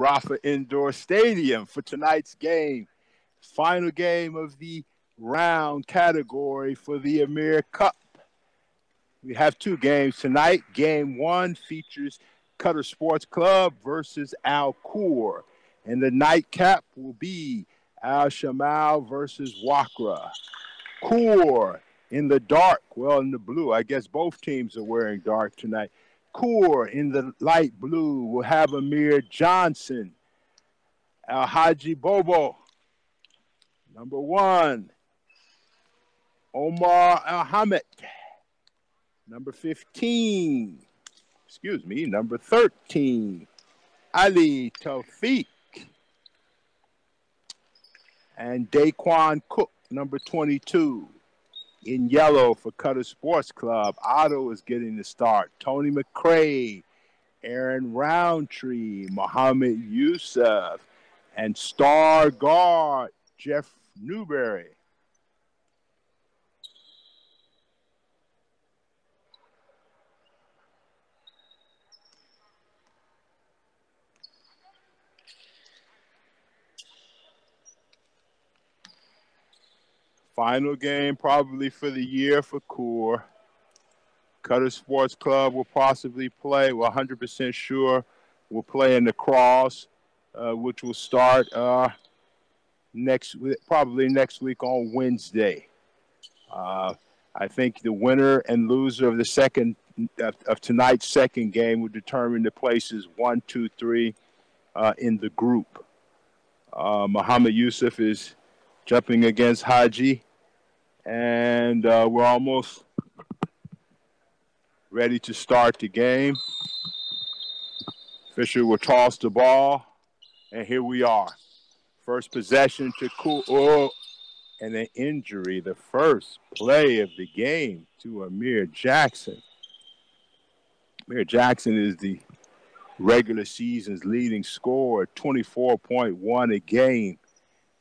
Rafa Indoor Stadium for tonight's game. Final game of the round category for the Emir Cup. We have two games tonight. Game one features Qatar Sports Club versus Al Khor. And the nightcap will be Al Shamal versus Wakra. Khor in the dark, well, in the blue. I guess both teams are wearing dark tonight. Khor in the light blue will have Amir Johnson. Al Haji Bobo, number 1. Omar Al-Hamid, number 15. Excuse me, number 13. Ali Tawfiq. And Daquan Cook, number 22. In yellow for Qatar Sports Club, Otto is getting the start. Tony McCray, Aaron Roundtree, Mohammed Yusuf, and star guard Jeff Newberry. Final game probably for the year for Khor. Qatar Sports Club will possibly play, well, 100% sure, will play in the cross, which will start probably next week on Wednesday. I think the winner and loser of the of tonight's second game will determine the places 1, 2, 3 in the group. Mohammed Yusuf is jumping against Haji, and we're almost ready to start the game. Fisher will toss the ball, and here we are. First possession to Khor, and an injury, the first play of the game to Amir Jackson. Amir Jackson is the regular season's leading scorer, 24.1 a game,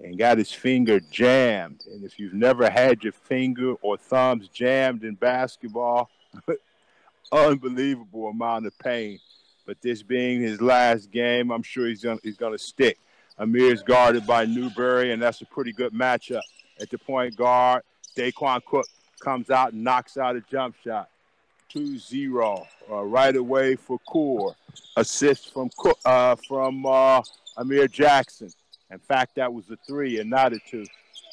and got his finger jammed. And if you've never had your finger or thumbs jammed in basketball, unbelievable amount of pain. But this being his last game, I'm sure he's gonna stick. Amir is guarded by Newberry, and that's a pretty good matchup. At the point guard, Daquan Cook comes out and knocks out a jump shot. 2-0 right away for Khor. Assist from Amir Jackson. In fact, that was a 3 and not a 2.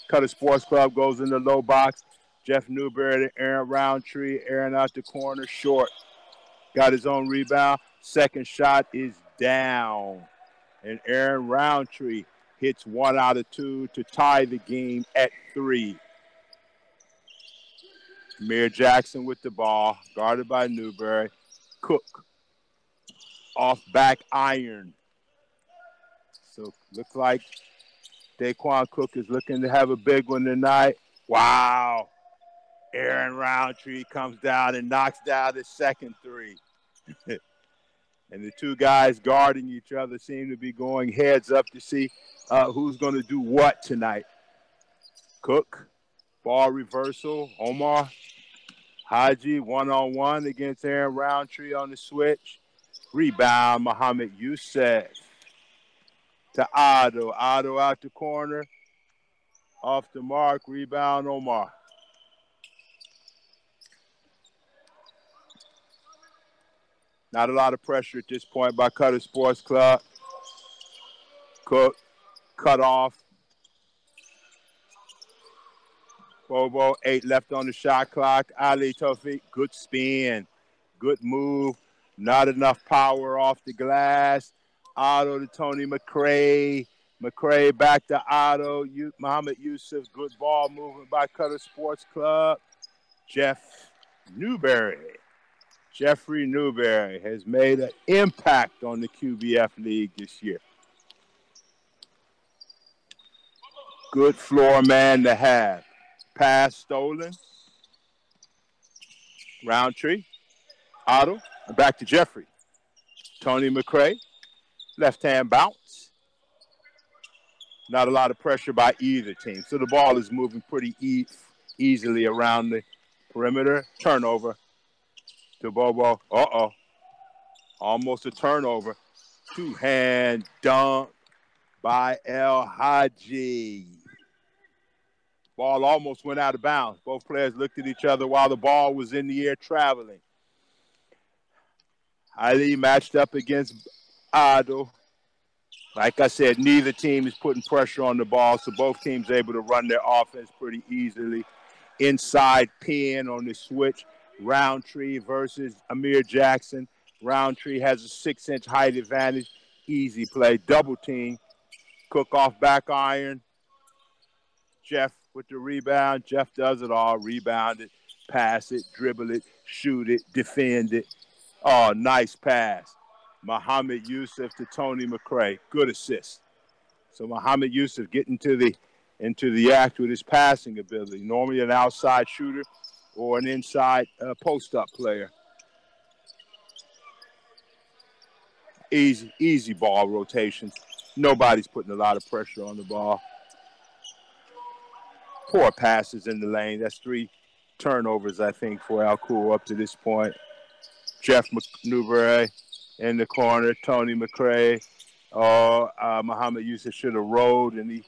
Qatar Sports Club goes in the low box. Jeff Newberry to Aaron Roundtree. Aaron out the corner, short. Got his own rebound. Second shot is down. And Aaron Roundtree hits 1 out of 2 to tie the game at 3. Amir Jackson with the ball, guarded by Newberry. Cook off back iron. So looks like Daquan Cook is looking to have a big one tonight. Wow. Aaron Roundtree comes down and knocks down the second 3. And the two guys guarding each other seem to be going heads up to see who's going to do what tonight. Cook, ball reversal. Omar Haji, one-on-one against Aaron Roundtree on the switch. Rebound, Mohammed Yusuf to Otto. Otto out the corner. Off the mark, rebound, Omar. Not a lot of pressure at this point by Qatar Sports Club. Cook, cut off. Bobo, 8 left on the shot clock. Ali Tawfiq, good spin, good move. Not enough power off the glass. Otto to Tony McCray. McCray back to Otto. Mohammed Yusuf, good ball movement by Qatar Sports Club. Jeffrey Newberry has made an impact on the QBF League this year. Good floor man to have. Pass stolen. Roundtree. Otto. And back to Jeffrey. Tony McCray. Left-hand bounce. Not a lot of pressure by either team. So the ball is moving pretty easily around the perimeter. Turnover to Bobo. Almost a turnover. Two-hand dunk by El Haji. Ball almost went out of bounds. Both players looked at each other while the ball was in the air traveling. Ali matched up against Adil. Like I said, neither team is putting pressure on the ball, so both teams able to run their offense pretty easily. Inside pin on the switch. Roundtree versus Amir Jackson. Roundtree has a 6-inch height advantage. Easy play. Double team. Cook off back iron. Jeff with the rebound. Jeff does it all. Rebound it, pass it, dribble it, shoot it, defend it. Oh, nice pass. Muhammad Yusuf to Tony McCray. Good assist. So Muhammad Yusuf getting into the act with his passing ability. Normally an outside shooter or an inside post-up player. Easy ball rotations. Nobody's putting a lot of pressure on the ball. Poor passes in the lane. That's 3 turnovers, I think, for Al Khor up to this point. Jeff Newberry in the corner. Tony McCray. Muhammad Yusuf should have rolled, and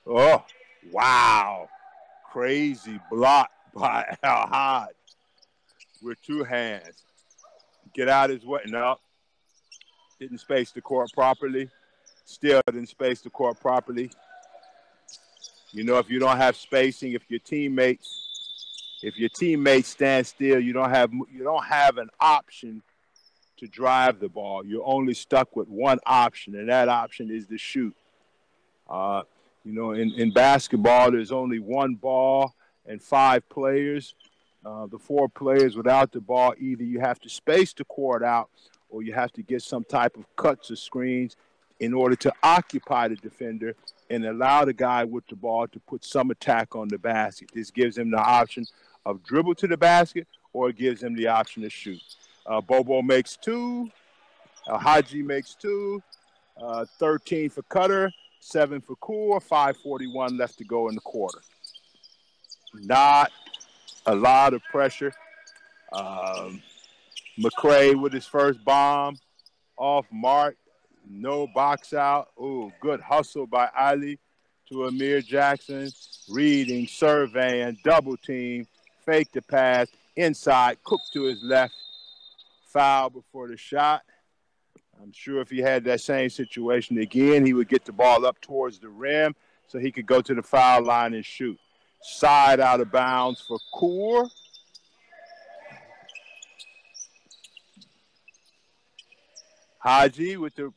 wow. Crazy block by Al Haj with 2 hands. Get out his way. No. Didn't space the court properly. Still didn't space the court properly. You know, if you don't have spacing, if your teammates stand still, you don't have an option to drive the ball. You're only stuck with one option, and that option is to shoot. You know, in basketball, there's only 1 ball and 5 players. The 4 players without the ball, either you have to space the court out or you have to get some type of cuts or screens in order to occupy the defender and allow the guy with the ball to put some attack on the basket. This gives him the option of dribble to the basket, or it gives him the option to shoot. Bobo makes 2. Haji makes 2. 13 for Qatar, 7 for Khor, 5:41 left to go in the quarter. Not a lot of pressure. McCray with his first bomb off mark. No box out. Ooh, good hustle by Ali to Amir Jackson. Reading, surveying, double team, fake the pass, inside, Cook to his left. Foul before the shot. I'm sure if he had that same situation again, he would get the ball up towards the rim so he could go to the foul line and shoot. Side out of bounds for Khor. Haji with the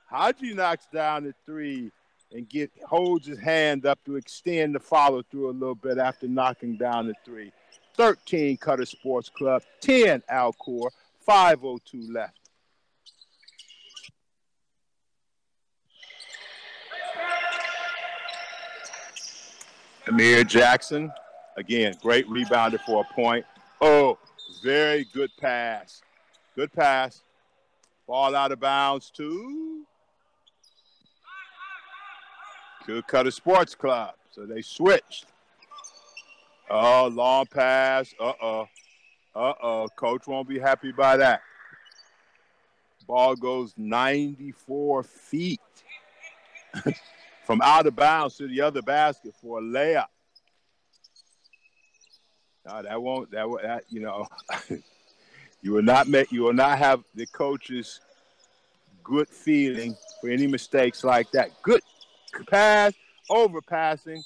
Haji knocks down the 3 and holds his hand up to extend the follow through a little bit after knocking down the 3. 13 Qatar Sports Club, 10 Al Khor, 5:02 left. Amir Jackson, again, great rebounder for a point. Oh, very good pass. Good pass. Ball out of bounds to Qatar Sports Club. So they switched. Oh, long pass. Coach won't be happy by that. Ball goes 94 feet from out of bounds to the other basket for a layup. No, you know, you will not have the coach's good feeling for any mistakes like that. Good pass, overpassing,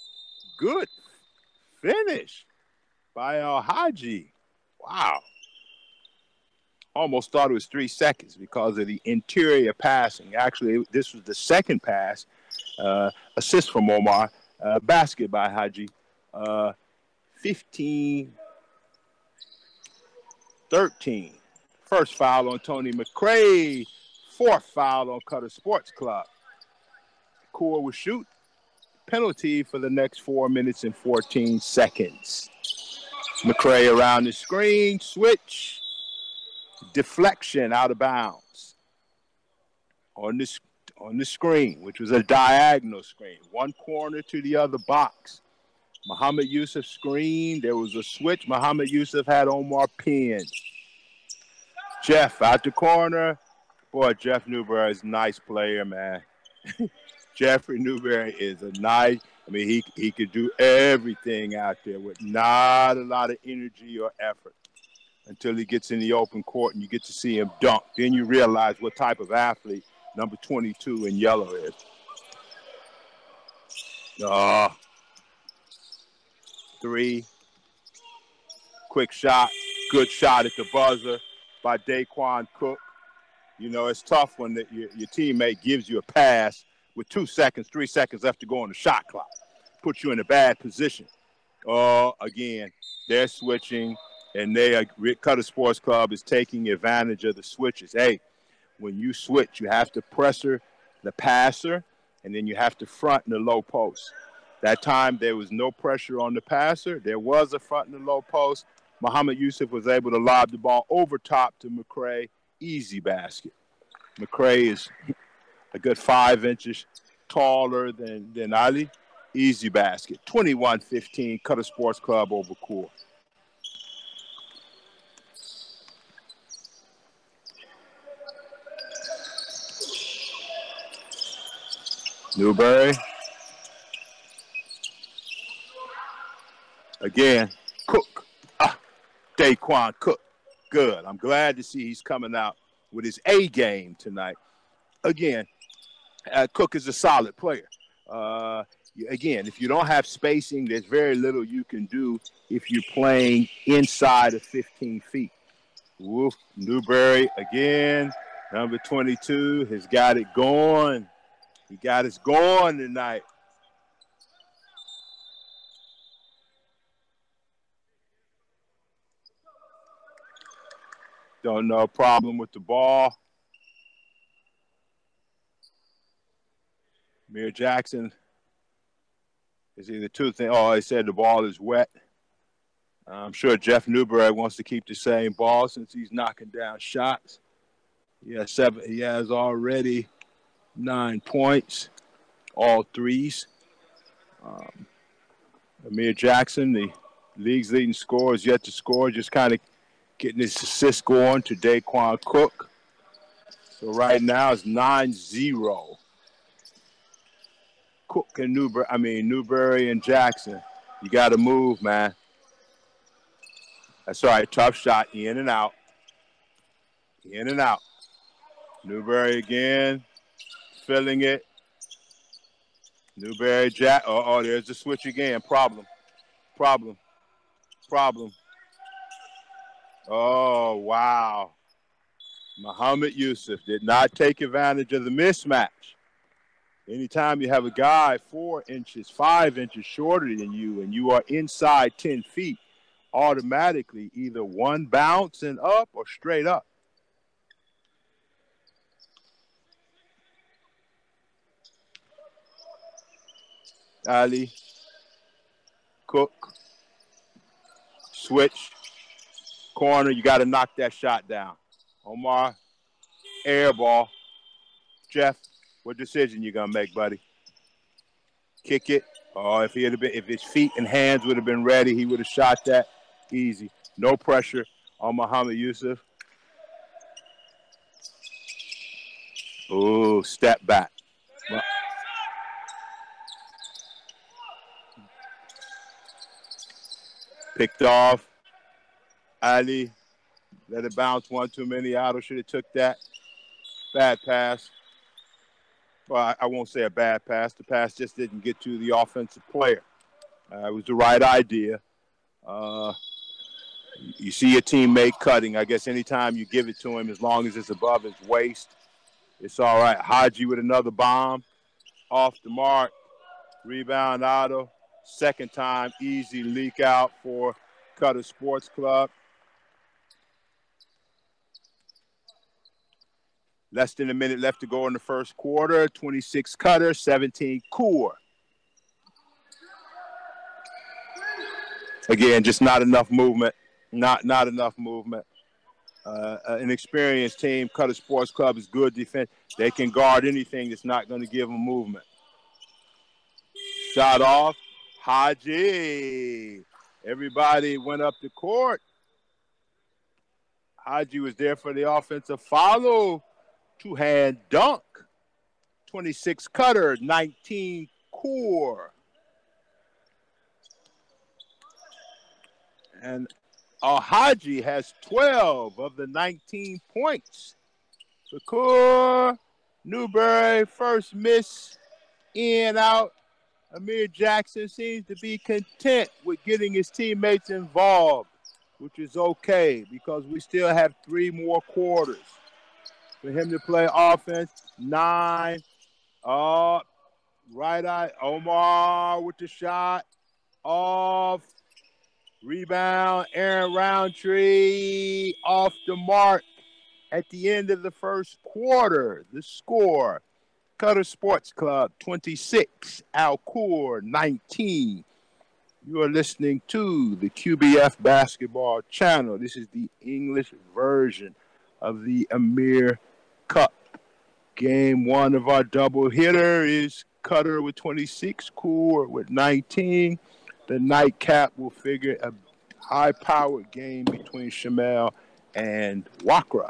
good finish by Al Haji. Wow. Almost thought it was 3 seconds because of the interior passing. Actually, this was the second pass. Assist from Omar. Basket by Haji. 15-13. First foul on Tony McCray. 4th foul on Qatar Sports Club. Khor will shoot. Penalty for the next 4 minutes and 14 seconds. McCray around the screen. Switch. Deflection out of bounds. On the screen, which was a diagonal screen. One corner to the other box. Muhammad Yusuf screen. There was a switch. Muhammad Yusuf had Omar pinned. Jeff out the corner. Boy, Jeff Newberry is a nice player, man. Jeffrey Newberry is a nice. I mean, he could do everything out there with not a lot of energy or effort until he gets in the open court and you get to see him dunk. Then you realize what type of athlete number 22 in yellow is. Three. Quick shot. Good shot at the buzzer by Daquan Cook. You know, it's tough when your teammate gives you a pass with 2 seconds, 3 seconds left to go on the shot clock. Puts you in a bad position. Again, they're switching, and Qatar Sports Club is taking advantage of the switches. Hey, when you switch, you have to pressure the passer, and then you have to front in the low post. That time, there was no pressure on the passer. There was a front in the low post. Muhammad Yusuf was able to lob the ball over top to McCray. Easy basket. McCray is a good 5 inches taller than Ali. Easy basket. 21-15, Qatar Sports Club over Khor. Newberry. Again, Cook. Daquan Cook. Good. I'm glad to see he's coming out with his A game tonight. Again, Cook is a solid player. Again, if you don't have spacing, there's very little you can do if you're playing inside of 15 feet. Woof. Newberry again, number 22, has got it going. He got us going tonight. Don't know, problem with the ball. Emir Jackson is either two things. Oh, he said the ball is wet. I'm sure Jeff Newberry wants to keep the same ball since he's knocking down shots. He has already 9 points, all threes. Emir Jackson, the league's leading scorer, is yet to score, just kind of getting his assist going to Daquan Cook. So right now it's 9-0. Cook and Newberry and Jackson. You got to move, man. That's all right. Tough shot. In and out. In and out. Newberry again. Filling it. Newberry, Jack. Oh, there's the switch again. Problem. Oh, wow. Muhammad Yusuf did not take advantage of the mismatch. Anytime you have a guy 4 inches, 5 inches shorter than you, and you are inside 10 feet, automatically either one bounce and up or straight up. Ali, Cook, switch, corner, you got to knock that shot down. Omar, air ball. Jeff, what decision you gonna make, buddy? Kick it. Oh, if his feet and hands would have been ready, he would have shot that easy. No pressure on Muhammad Yusuf. Oh, step back. Picked off. Ali, let it bounce one too many. Otto should have took that. Bad pass. Well, I won't say a bad pass. The pass just didn't get to the offensive player. It was the right idea. You see your teammate cutting. I guess anytime you give it to him, as long as it's above his waist, it's all right. Haji with another bomb. Off the mark. Rebound, Otto. Second time, easy leak out for Qatar Sports Club. Less than a minute left to go in the first quarter. 26 Qatar, 17 Khor. Again, just not enough movement. Not enough movement. An experienced team, Qatar Sports Club, is good defense. They can guard anything that's not going to give them movement. Shot off. Haji. Everybody went up the court. Haji was there for the offensive follow. Two-hand dunk. 26 Qatar, 19 Khor. And Al-Haji has 12 of the 19 points. For Khor, Newberry, first miss, in, out. Amir Jackson seems to be content with getting his teammates involved, which is okay because we still have 3 more quarters. For him to play offense, 9. Right eye, Omar with the shot. Off. Rebound, Aaron Roundtree off the mark at the end of the first quarter. The score, Qatar Sports Club 26, Al Khor 19. You are listening to the QBF Basketball Channel. This is the English version of the Emir Cup. Game 1 of our double hitter is Qatar with 26, Khor with 19. The nightcap will figure a high-powered game between Shamel and Wakra.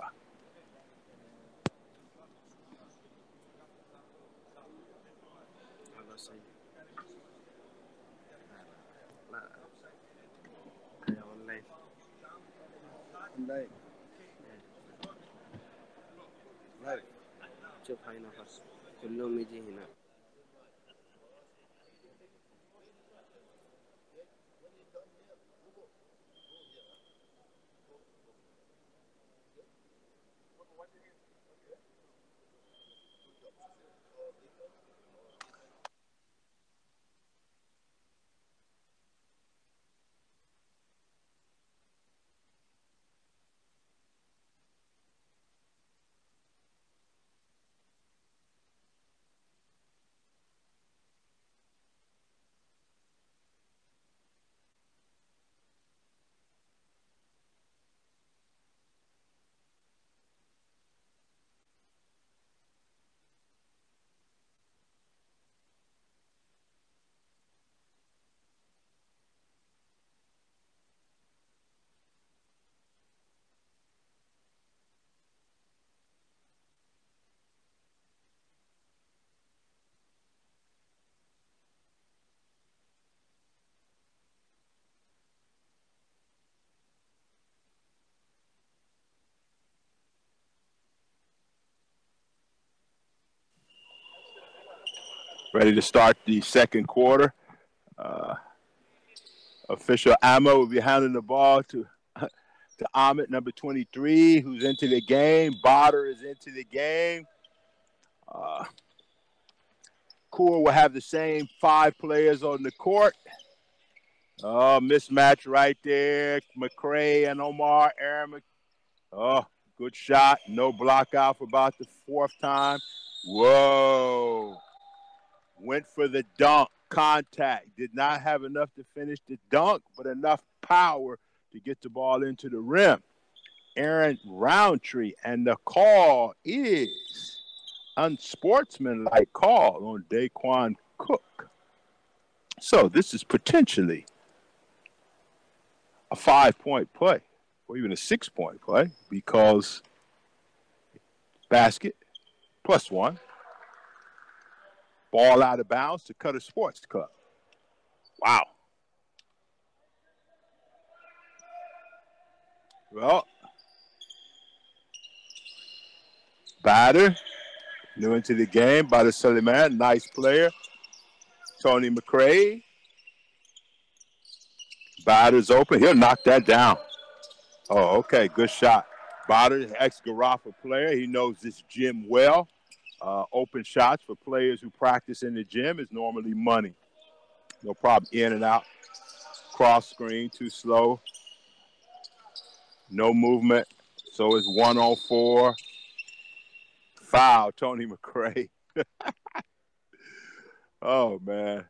Ready to start the second quarter. Official Ammo will be handing the ball to Ahmed, number 23, who's into the game. Bader is into the game. Khor will have the same 5 players on the court. Mismatch right there. McCray and Omar. Aaron. Good shot. No block out for about the 4th time. Whoa. Went for the dunk. Contact. Did not have enough to finish the dunk, but enough power to get the ball into the rim. Aaron Roundtree, and the call is unsportsmanlike call on Daquan Cook. So this is potentially a 5-point play or even a 6-point play because basket +1. Ball out of bounds to Qatar Sports Club. Wow. Well, Bader, new into the game. Bader Suleiman, nice player. Tony McCray. Bader's open. He'll knock that down. Oh, okay. Good shot. Bader, ex-Garafa player. He knows this gym well. Open shots for players who practice in the gym is normally money. No problem. In and out. Cross screen, too slow. No movement. So it's 1-on-4. Foul, Tony McCray. Oh, man.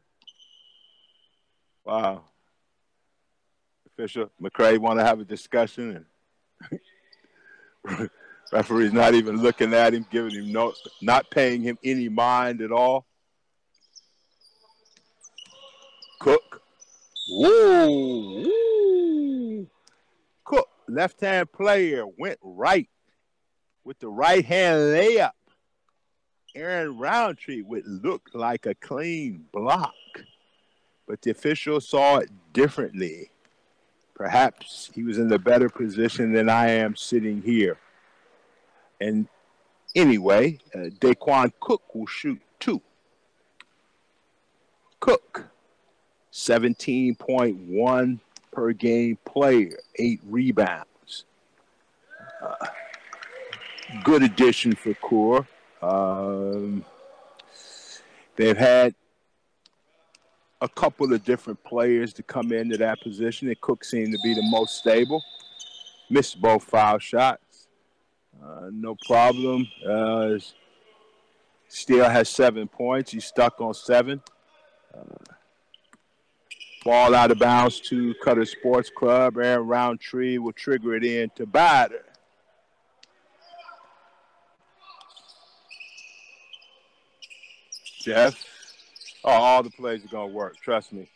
Wow. Official McCray want to have a discussion, and referee's not even looking at him, giving him not paying him any mind at all. Cook. Whoa. Woo. Cook, left-hand player, went right with the right-hand layup. Aaron Roundtree would look like a clean block, but the official saw it differently. Perhaps he was in a better position than I am sitting here. And anyway, Daquan Cook will shoot 2. Cook, 17.1 per game player, 8 rebounds. Good addition for Khor. They've had a couple of different players to come into that position, and Cook seemed to be the most stable. Missed both foul shots. No problem. Still has 7 points. He's stuck on 7. Ball out of bounds to Qatar Sports Club. Aaron Roundtree will trigger it in to Bader. Jeff, all the plays are going to work. Trust me.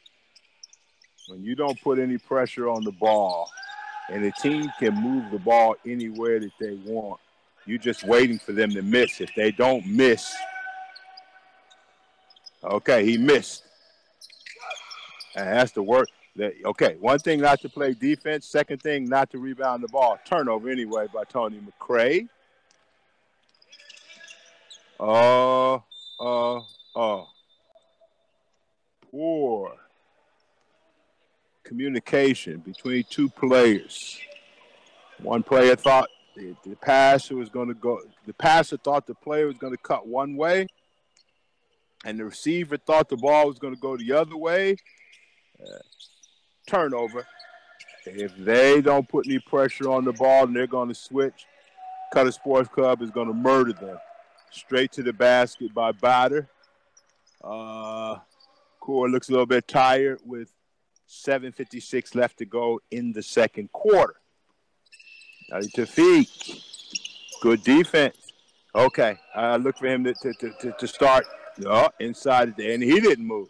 When you don't put any pressure on the ball and the team can move the ball anywhere that they want, you're just waiting for them to miss. If they don't miss, okay, he missed. And that's the work. Okay, one thing not to play defense. Second thing, not to rebound the ball. Turnover anyway by Tony McCray. Poor communication between two players. One player thought the passer was going to go. The passer thought the player was going to cut one way, and the receiver thought the ball was going to go the other way. Turnover. If they don't put any pressure on the ball and they're going to switch, Qatar Sports Club is going to murder them. Straight to the basket by Bader. Khor looks a little bit tired with 7:56 left to go in the second quarter. Ali Tafiq, good defense. Okay, I look for him to start inside there, and he didn't move.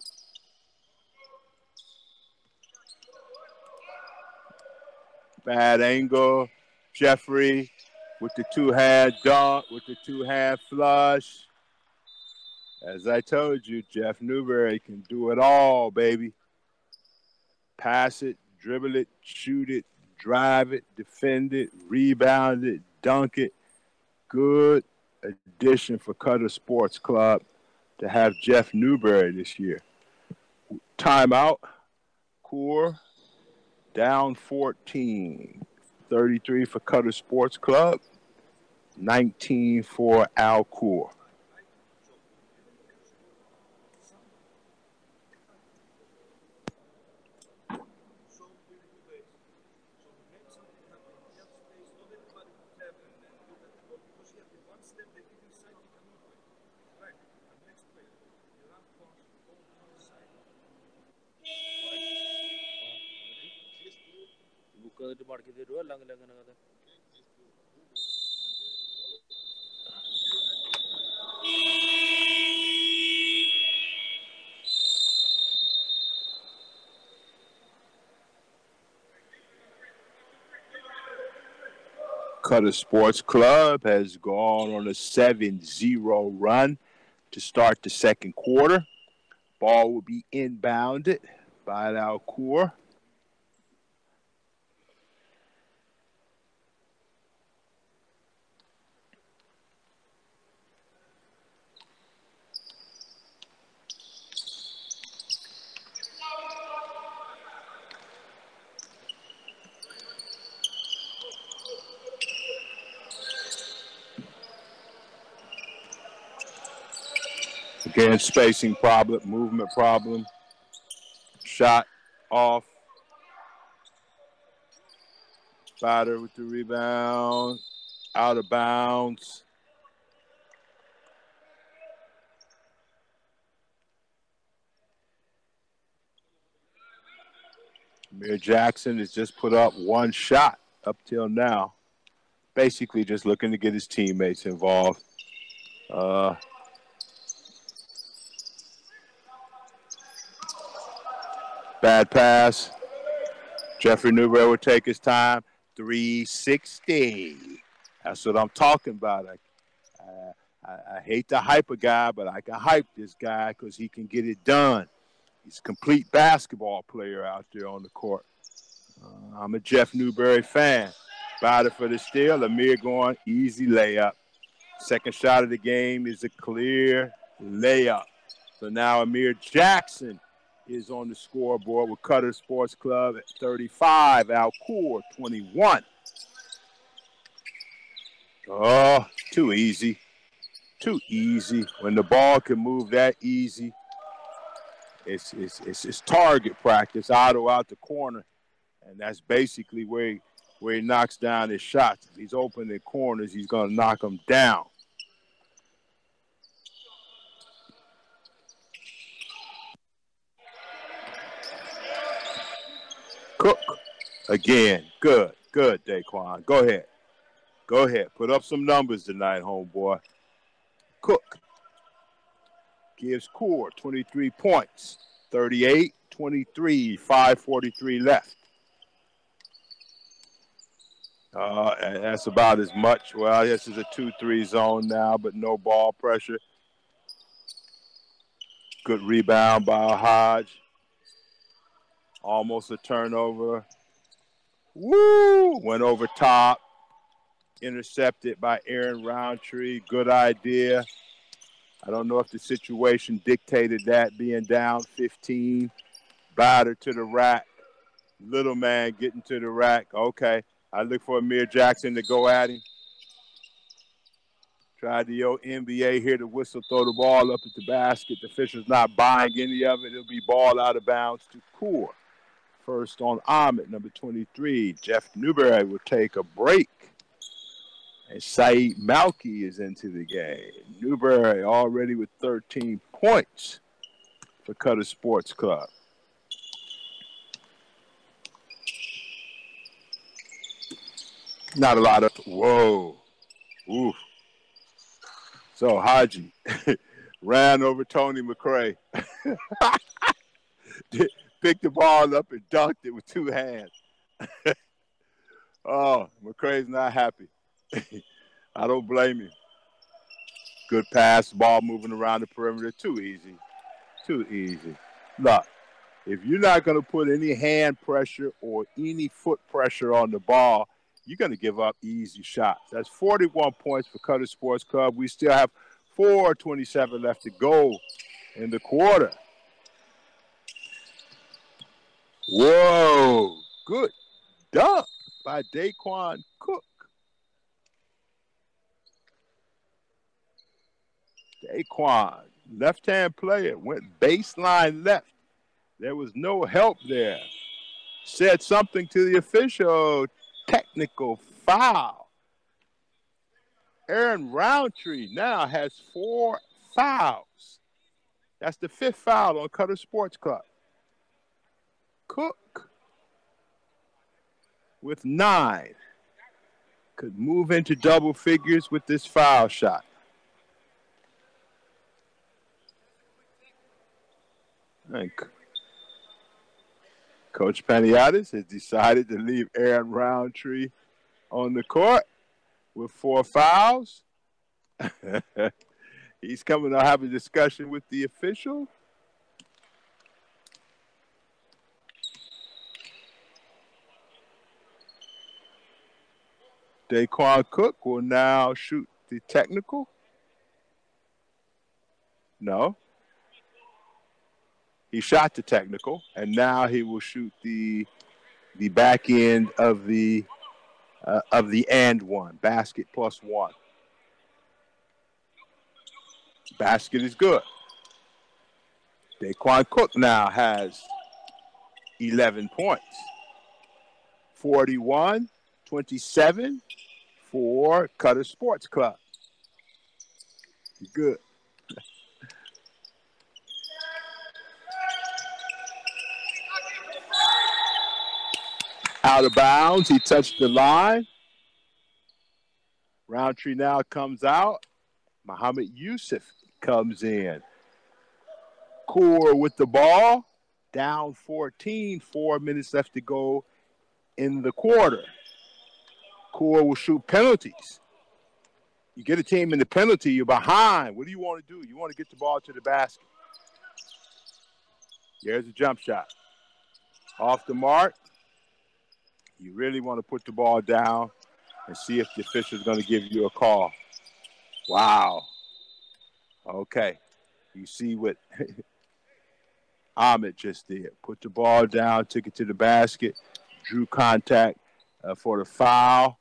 Bad angle. Jeffrey with the two-hand dunk, with the two-hand flush. As I told you, Jeff Newberry can do it all, baby. Pass it, dribble it, shoot it, drive it, defend it, rebound it, dunk it. Good addition for Qatar Sports Club to have Jeff Newberry this year. Timeout. Khor down 14. 33 for Qatar Sports Club, 19 for Al Khor. Qatar Sports Club has gone on a 7-0 run to start the second quarter. Ball will be inbounded by Al Khor. Again, spacing problem, movement problem. Shot off. Bader with the rebound. Out of bounds. Amir Jackson has just put up one shot up till now. Basically just looking to get his teammates involved. Bad pass. Jeffrey Newberry will take his time. 360. That's what I'm talking about. I hate to hype a guy, but I can hype this guy because he can get it done. He's a complete basketball player out there on the court. I'm a Jeff Newberry fan. Batter for the steal. Emir going easy layup. Second shot of the game is a clear layup. So now Amir Jackson is on the scoreboard with Qatar Sports Club at 35. Al Khor 21. Oh, too easy. Too easy. When the ball can move that easy, it's target practice. Otto out the corner, and that's basically where he knocks down his shots. If he's open in corners, he's going to knock them down. Cook again. Good, Daquan. Go ahead. Put up some numbers tonight, homeboy. Cook gives Khor 23 points. 38-23, 5:43 left. And that's about as much. Well, this is a 2-3 zone now, but no ball pressure. Good rebound by Hodge. Almost a turnover. Woo! Went over top. Intercepted by Aaron Roundtree. Good idea. I don't know if the situation dictated that, being down 15. Batter to the rack. Little man getting to the rack. Okay. I look for Amir Jackson to go at him. Tried the old NBA here to whistle, throw the ball up at the basket. The official's not buying any of it. It'll be ball out of bounds to Khor. First on Ahmed, number 23. Jeff Newberry will take a break. And Saeed Malky is into the game. Newberry already with 13 points for Qatar Sports Club. Not a lot of, whoa. Oof. So Haji ran over Tony McRae. Picked the ball up and dunked it with two hands. Oh, McRae's not happy. I don't blame him. Good pass, ball moving around the perimeter. Too easy. Look, if you're not going to put any hand pressure or any foot pressure on the ball, you're going to give up easy shots. That's 41 points for Qatar Sports Club. We still have 4:27 left to go in the quarter. Whoa, good dunk by Daquan Cook. Daquan, left-hand player, went baseline left. There was no help there. Said something to the official. Technical foul. Aaron Roundtree now has 4 fouls. That's the 5th foul on Qatar Sports Club. Cook with 9 could move into double figures with this foul shot. And Coach Paniatis has decided to leave Aaron Roundtree on the court with 4 fouls. He's coming to have a discussion with the official. Daquan Cook will now shoot the technical. No. He shot the technical, and now he will shoot the back end of the and one, basket plus 1. Basket is good. Daquan Cook now has 11 points. 41-27 for Qatar Sports Club. Good. Out of bounds. He touched the line. Roundtree now comes out. Muhammad Yusuf comes in. Khor with the ball. Down 14. 4 minutes left to go in the quarter. Khor will shoot penalties. You get a team in the penalty, you're behind. What do you want to do? You want to get the ball to the basket. There's a jump shot. Off the mark. You really want to put the ball down and see if the official is going to give you a call. Wow. Okay. You see what Ahmed just did. Put the ball down, took it to the basket, drew contact for the foul.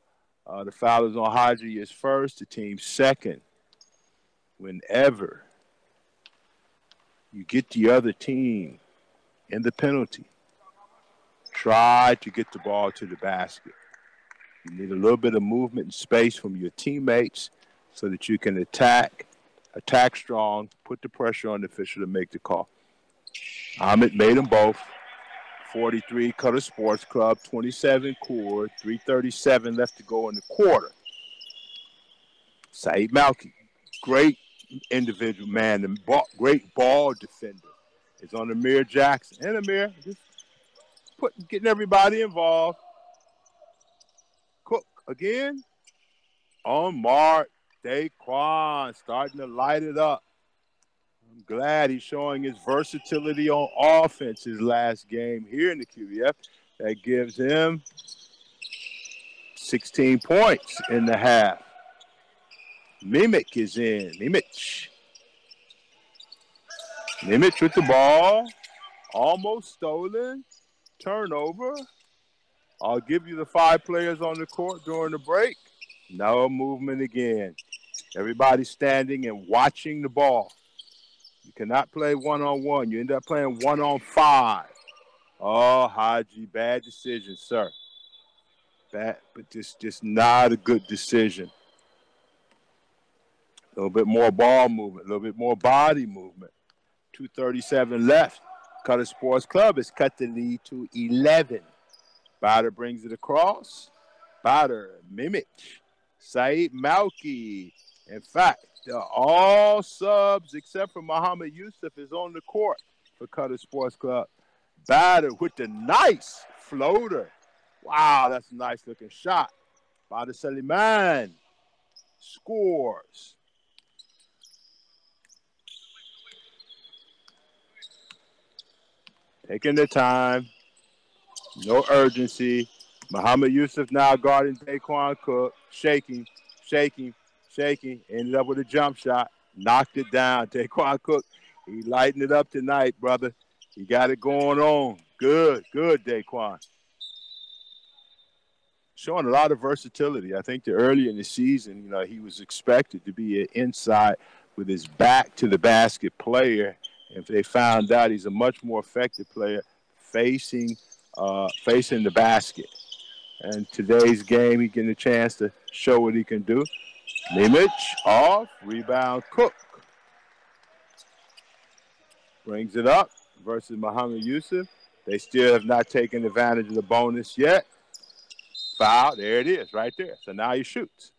The foul is on Haji is first, the team second. Whenever you get the other team in the penalty, try to get the ball to the basket. You need a little bit of movement and space from your teammates so that you can attack strong, put the pressure on the official to make the call. Ahmed made them both. 43 Qatar Sports Club, 27 Khor, 3:37 left to go in the quarter. Saeed Malki, great individual man, and great ball defender, is on Emir Jackson. And Emir just getting everybody involved. Cook again. On mark, Daquan starting to light it up. I'm glad he's showing his versatility on offense his last game here in the QVF. That gives him 16 points in the half. Mimic is in. Mimic with the ball. Almost stolen. Turnover. I'll give you the 5 players on the court during the break. No movement again. Everybody standing and watching the ball. You cannot play one-on-one. You end up playing 1-on-5. Oh, Haji, bad decision, sir. Bad, but just not a good decision. A little bit more ball movement, a little bit more body movement. 2:37 left. Qatar Sports Club has cut the lead to 11. Bader brings it across. Bader, Mimic, Saeed Malki. In fact, all subs except for Muhammad Yusuf is on the court for Qatar Sports Club. Bader with the nice floater. Wow, that's a nice looking shot. Bader Saliman scores. Taking the time. No urgency. Muhammad Yusuf now guarding Daquan Cook. Shaking. Ended up with a jump shot. Knocked it down. Daquan Cook, he lightened it up tonight, brother. He got it going on. Good, Daquan. Showing a lot of versatility. I think that early in the season, he was expected to be an inside with his back to the basket player. If they found out he's a much more effective player facing the basket. And today's game, he getting a chance to show what he can do. Mimic off, rebound Cook. Brings it up versus Muhammad Yusuf. They still have not taken advantage of the bonus yet. Foul, there it is, right there. So now he shoots.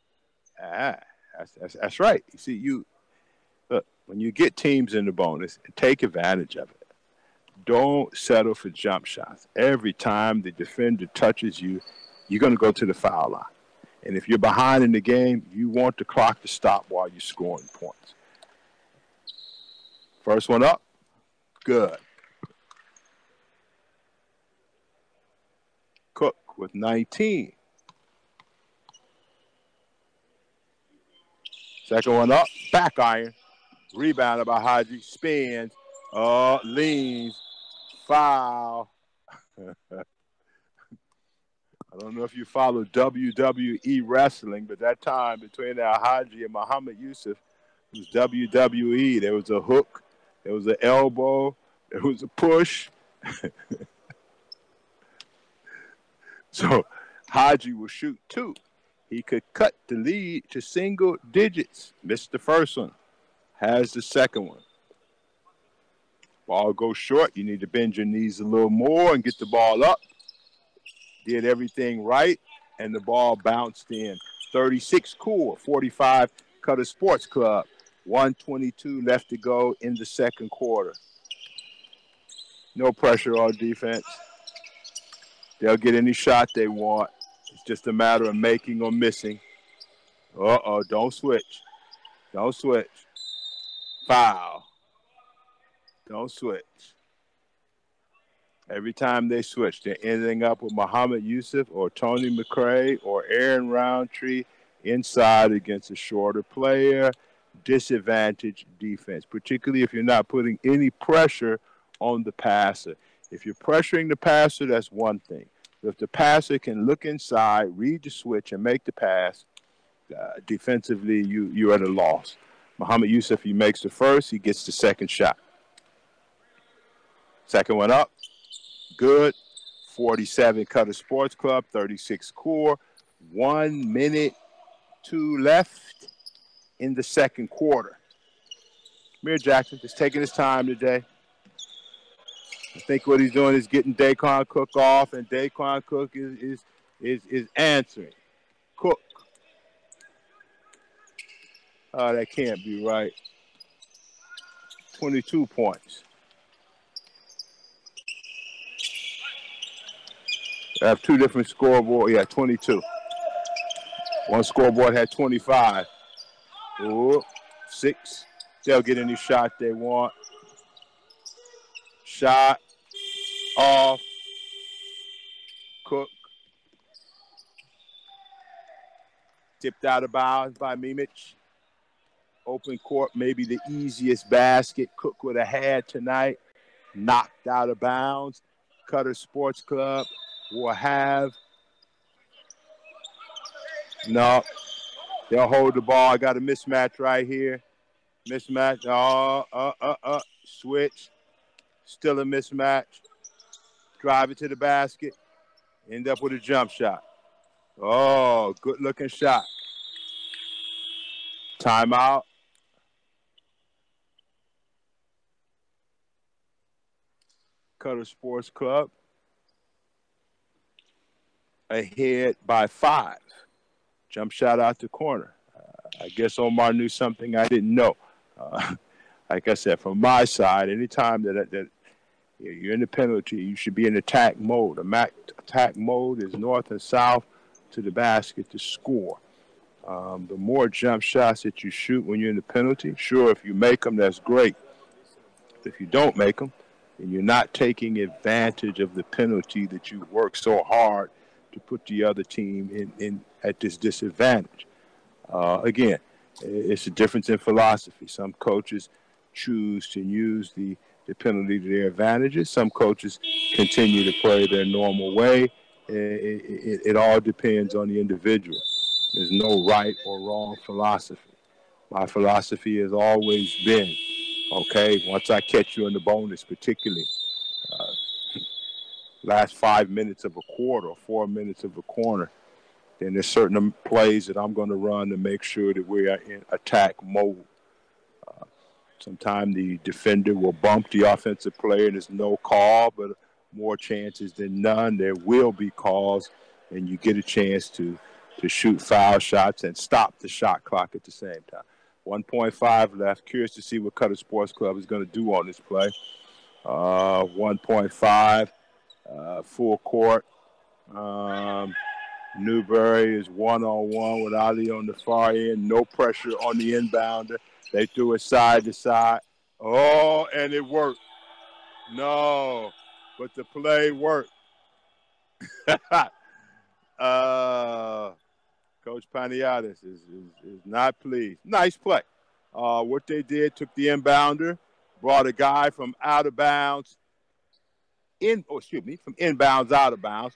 That's right. You see, look, when you get teams in the bonus, take advantage of it. Don't settle for jump shots. Every time the defender touches you, you're going to go to the foul line. And if you're behind in the game, you want the clock to stop while you're scoring points. First one up. Good. Cook with 19. Second one up. Back iron. Rebounded by Haji. Spins. Leans. Foul. I don't know if you follow WWE wrestling, but that time between Haji and Muhammad Yusuf, it was WWE. There was a hook, there was an elbow, there was a push. So Haji will shoot 2. He could cut the lead to single digits. Missed the first one. Has the second one. Ball goes short. You need to bend your knees a little more and get the ball up. Did everything right, and the ball bounced in. 36 Khor, 45 Qatar Sports Club. 1:22 left to go in the second quarter. No pressure on defense. They'll get any shot they want. It's just a matter of making or missing. Uh-oh, don't switch. Don't switch. Foul. Don't switch. Every time they switch, they're ending up with Muhammad Yusuf or Tony McRae or Aaron Roundtree inside against a shorter player. Disadvantage defense, particularly if you're not putting any pressure on the passer. If you're pressuring the passer, that's one thing. But if the passer can look inside, read the switch, and make the pass, defensively, you're at a loss. Muhammad Yusuf, he makes the first, he gets the second shot. Second one up. Good. 47 Qatar Sports Club, 36 Khor. 1 minute, 2 left in the second quarter. Emir Jackson is taking his time today. I think what he's doing is getting Daquan Cook off, and Daquan Cook is answering. Cook. Oh, that can't be right. 22 points. I have two different scoreboards. Yeah, 22. One scoreboard had 25. Ooh, 6. They'll get any shot they want. Shot. Off. Cook. Tipped out of bounds by Mimic. Open court, maybe the easiest basket Cook would have had tonight. Knocked out of bounds. Qatar Sports Club will have. No. They'll hold the ball. I got a mismatch right here. Mismatch. Switch. Still a mismatch. Drive it to the basket. End up with a jump shot. Oh, good looking shot. Timeout. Qatar Sports Club ahead by 5. Jump shot out the corner. I guess Omar knew something I didn't know. Like I said, from my side, anytime that you're in the penalty, you should be in attack mode. Attack mode is north and south to the basket to score. The more jump shots that you shoot when you're in the penalty, sure, if you make them, that's great. If you don't make them, then you're not taking advantage of the penalty that you worked so hard to put the other team in at this disadvantage. Again, it's a difference in philosophy. Some coaches choose to use the penalty to their advantages. Some coaches continue to play their normal way. It all depends on the individual. There's no right or wrong philosophy. My philosophy has always been, okay, once I catch you in the bonus, particularly last 5 minutes of a quarter or 4 minutes of a corner, then there's certain plays that I'm going to run to make sure that we are in attack mode. Sometimes the defender will bump the offensive player and there's no call, but more chances than none, there will be calls, and you get a chance to shoot foul shots and stop the shot clock at the same time. 1.5 left. Curious to see what Qatar Sports Club is going to do on this play. 1.5, full court. Newberry is one-on-one with Ali on the far end. No pressure on the inbounder. They threw it side to side. Oh, and it worked. No, but the play worked. Coach Paniatis is not pleased. Nice play. What they did, took the inbounder, brought a guy from out of bounds, from inbounds out of bounds,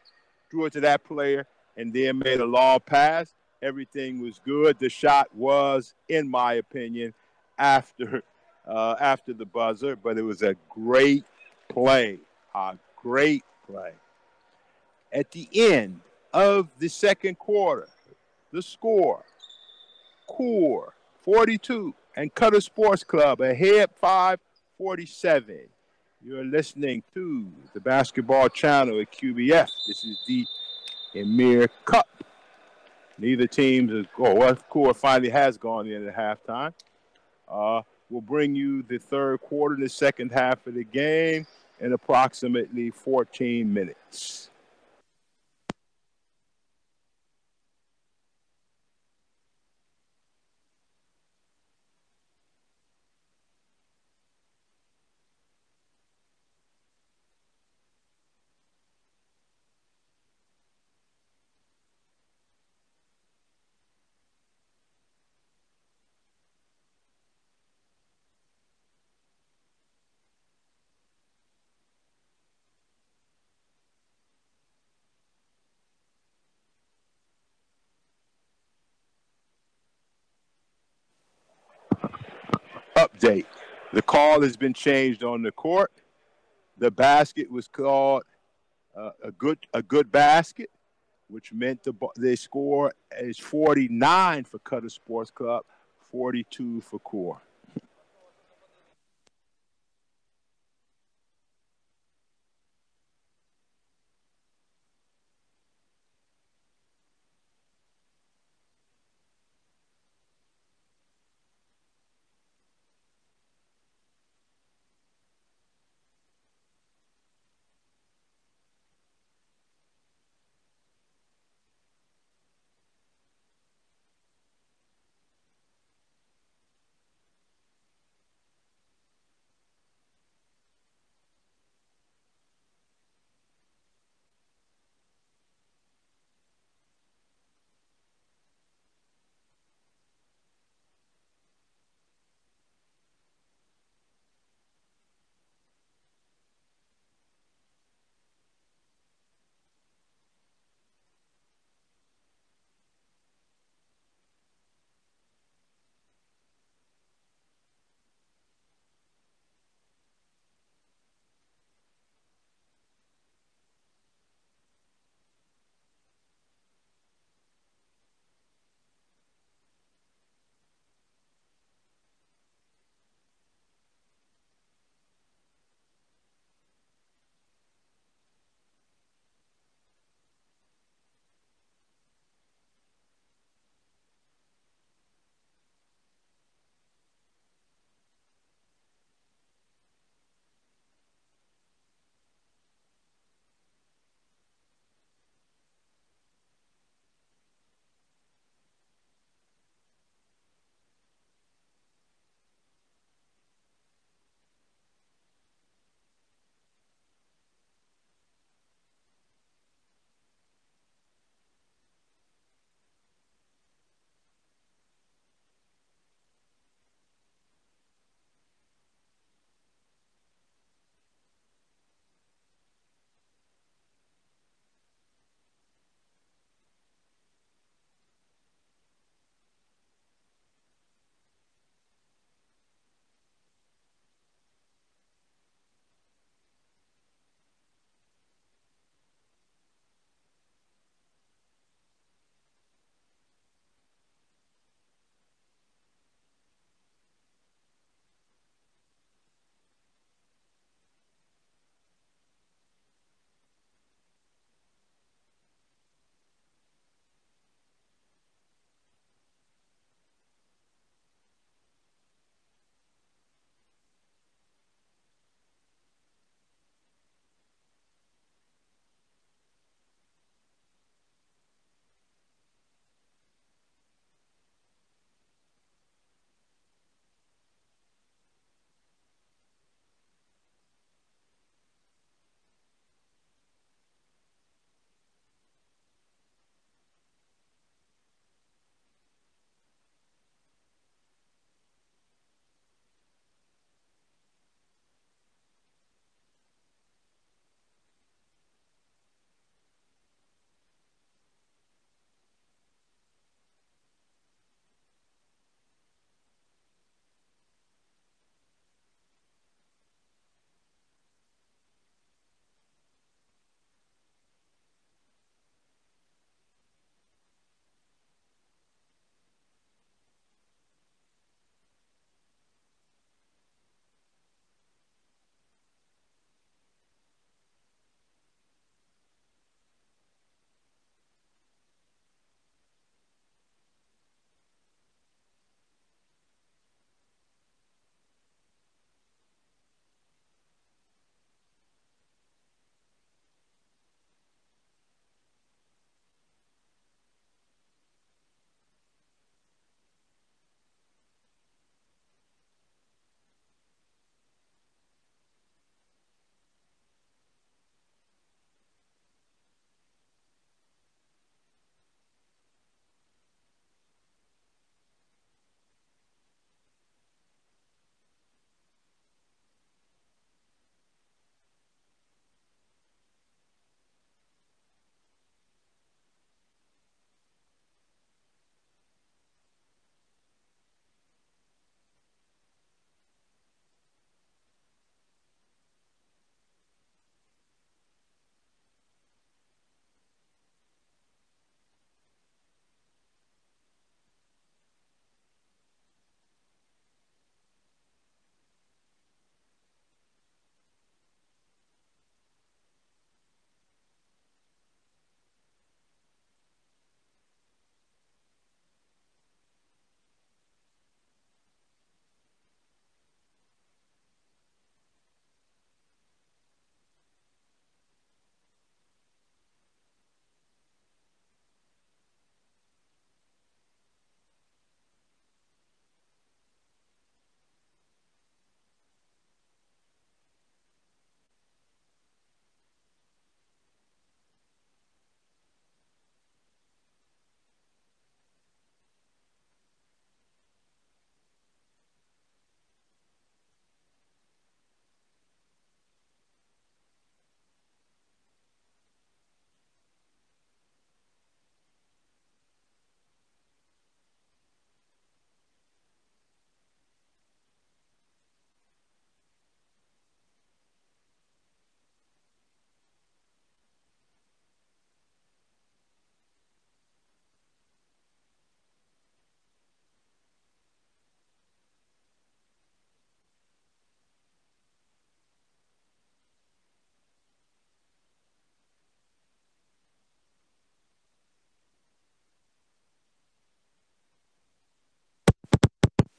threw it to that player, and then made a long pass. Everything was good. The shot was, in my opinion, after the buzzer, but it was a great play. A great play. At the end of the second quarter, the score, Khor 42 and Qatar Sports Club ahead 5-47. You're listening to the basketball channel at QBF. This is the Emir Cup. Neither team is Khor finally has gone in at halftime. We'll bring you the third quarter, the second half of the game in approximately 14 minutes. date. The call has been changed on the court. The basket was called a good basket, which meant they score is 49 for Qatar Sports Club, 42 for Khor.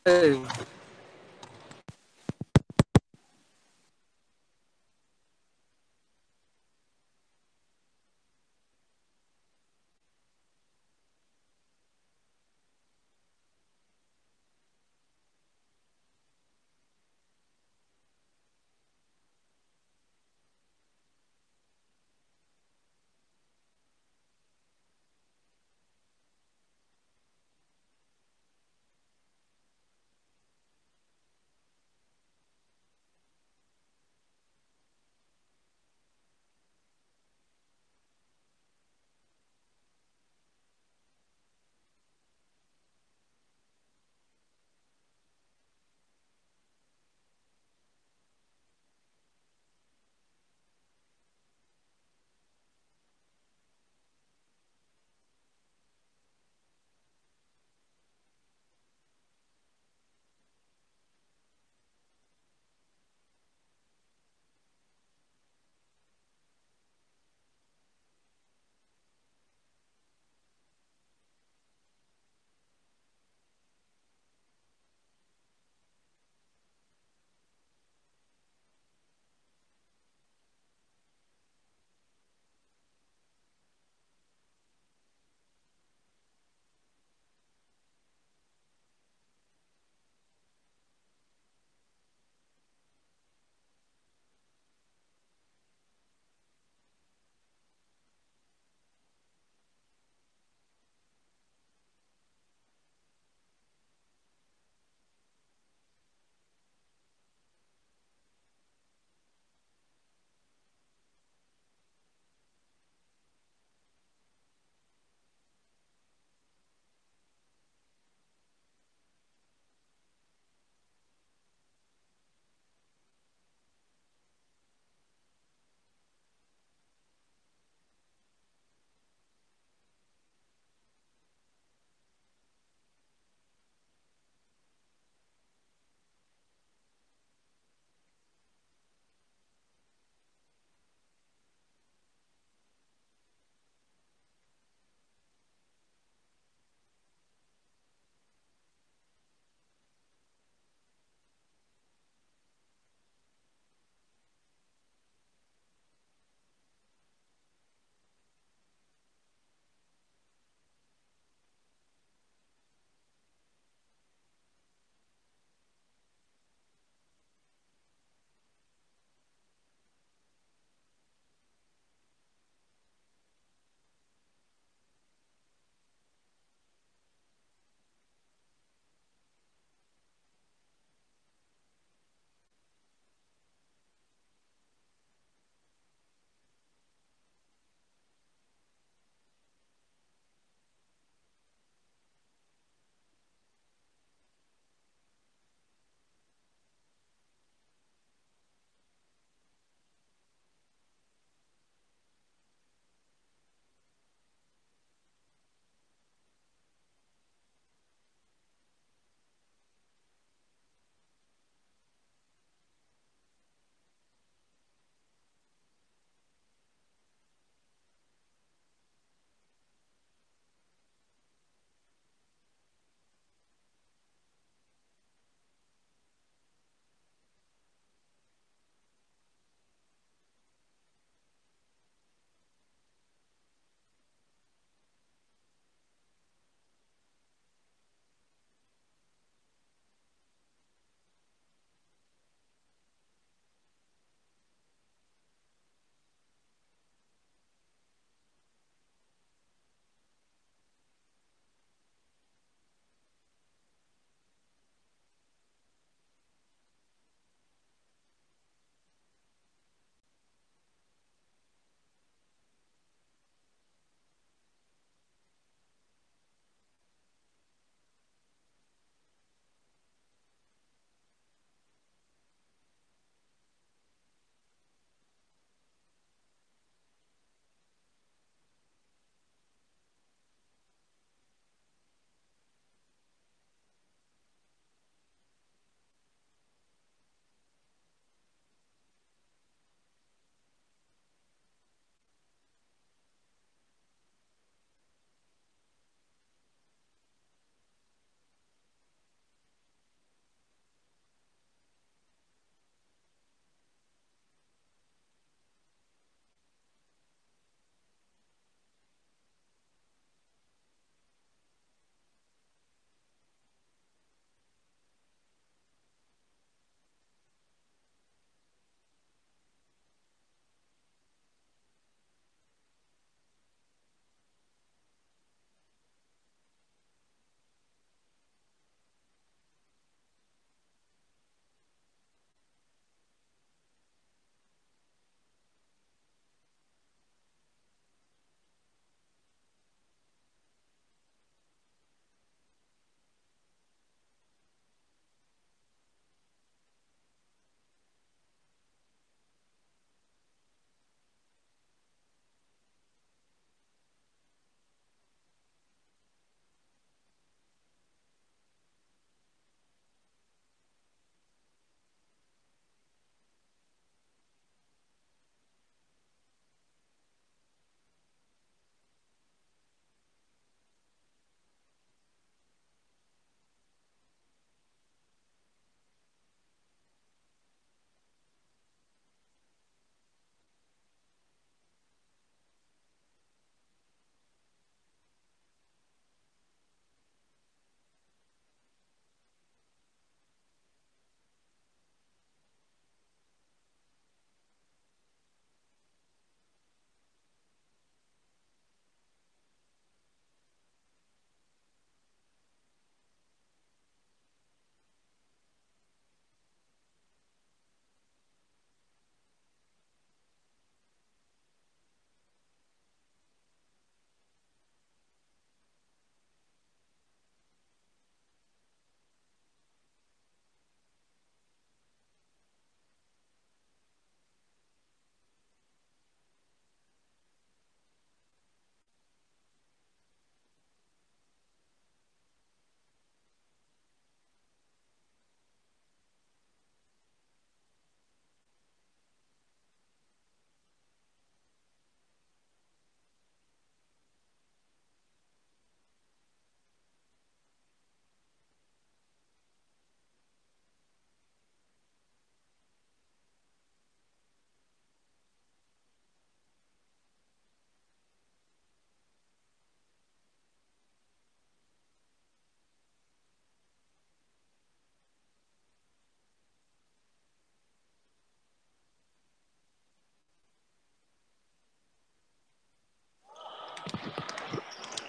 ايوه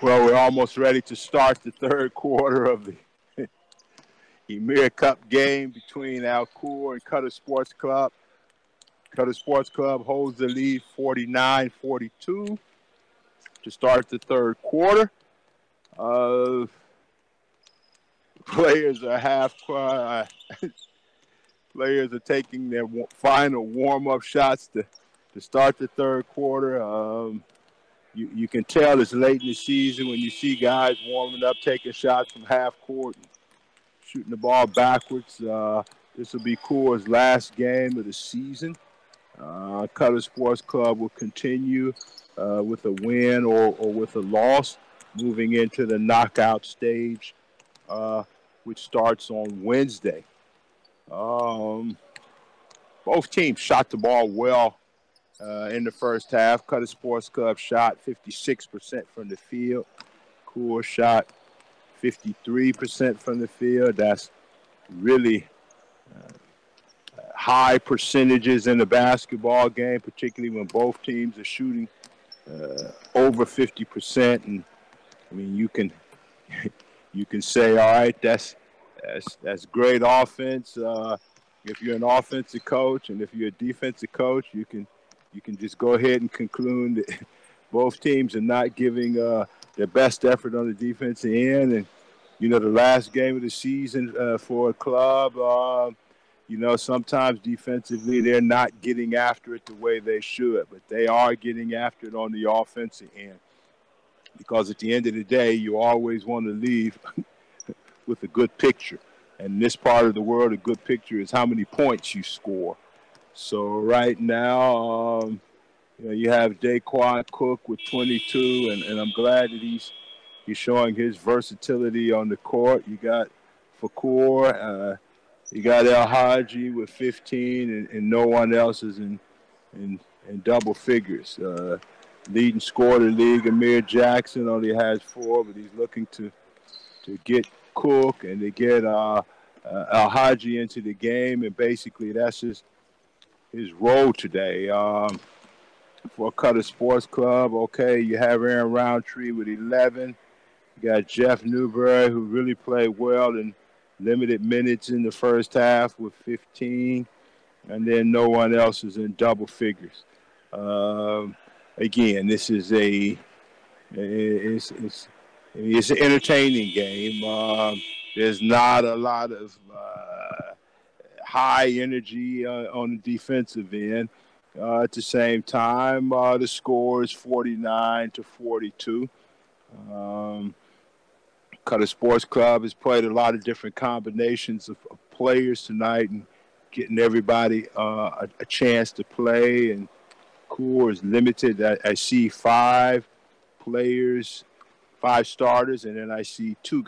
Well, we're almost ready to start the third quarter of the Emir Cup game between Al Khor and Qatar Sports Club. Qatar Sports Club holds the lead 49-42 to start the third quarter. Players are players are taking their final warm-up shots to start the third quarter. You can tell it's late in the season when you see guys warming up, taking shots from half court, and shooting the ball backwards. This will be Khor's last game of the season. Qatar Sports Club will continue with a win or with a loss, moving into the knockout stage, which starts on Wednesday. Both teams shot the ball well in the first half. Qatar Sports Club shot 56% from the field. Khor shot 53% from the field. That's really high percentages in a basketball game, particularly when both teams are shooting over 50%. And I mean, you can say, all right, that's great offense. If you're an offensive coach, and if you're a defensive coach, you can just go ahead and conclude that both teams are not giving their best effort on the defensive end. And the last game of the season for a club. Sometimes defensively they're not getting after it the way they should, but they are getting after it on the offensive end, because at the end of the day, you always want to leave with a good picture. And in this part of the world, a good picture is how many points you score. So right now, you have Daquan Cook with 22, and I'm glad that he's showing his versatility on the court. You got for Khor, you got El Haji with 15, and no one else is in double figures. Leading scorer of the league, Amir Jackson, only has 4, but he's looking to get Cook and to get El Haji into the game, and basically that's his role today. For Qatar Sports Club, okay, you have Aaron Roundtree with 11. You got Jeff Newberry, who really played well in limited minutes in the first half with 15, and then no one else is in double figures. Again, this is it's an entertaining game. There's not a lot of high energy on the defensive end. At the same time, the score is 49-42. Qatar Sports Club has played a lot of different combinations of players tonight and getting everybody a chance to play. And Khor is limited. I see 5 players, 5 starters, and then I see 2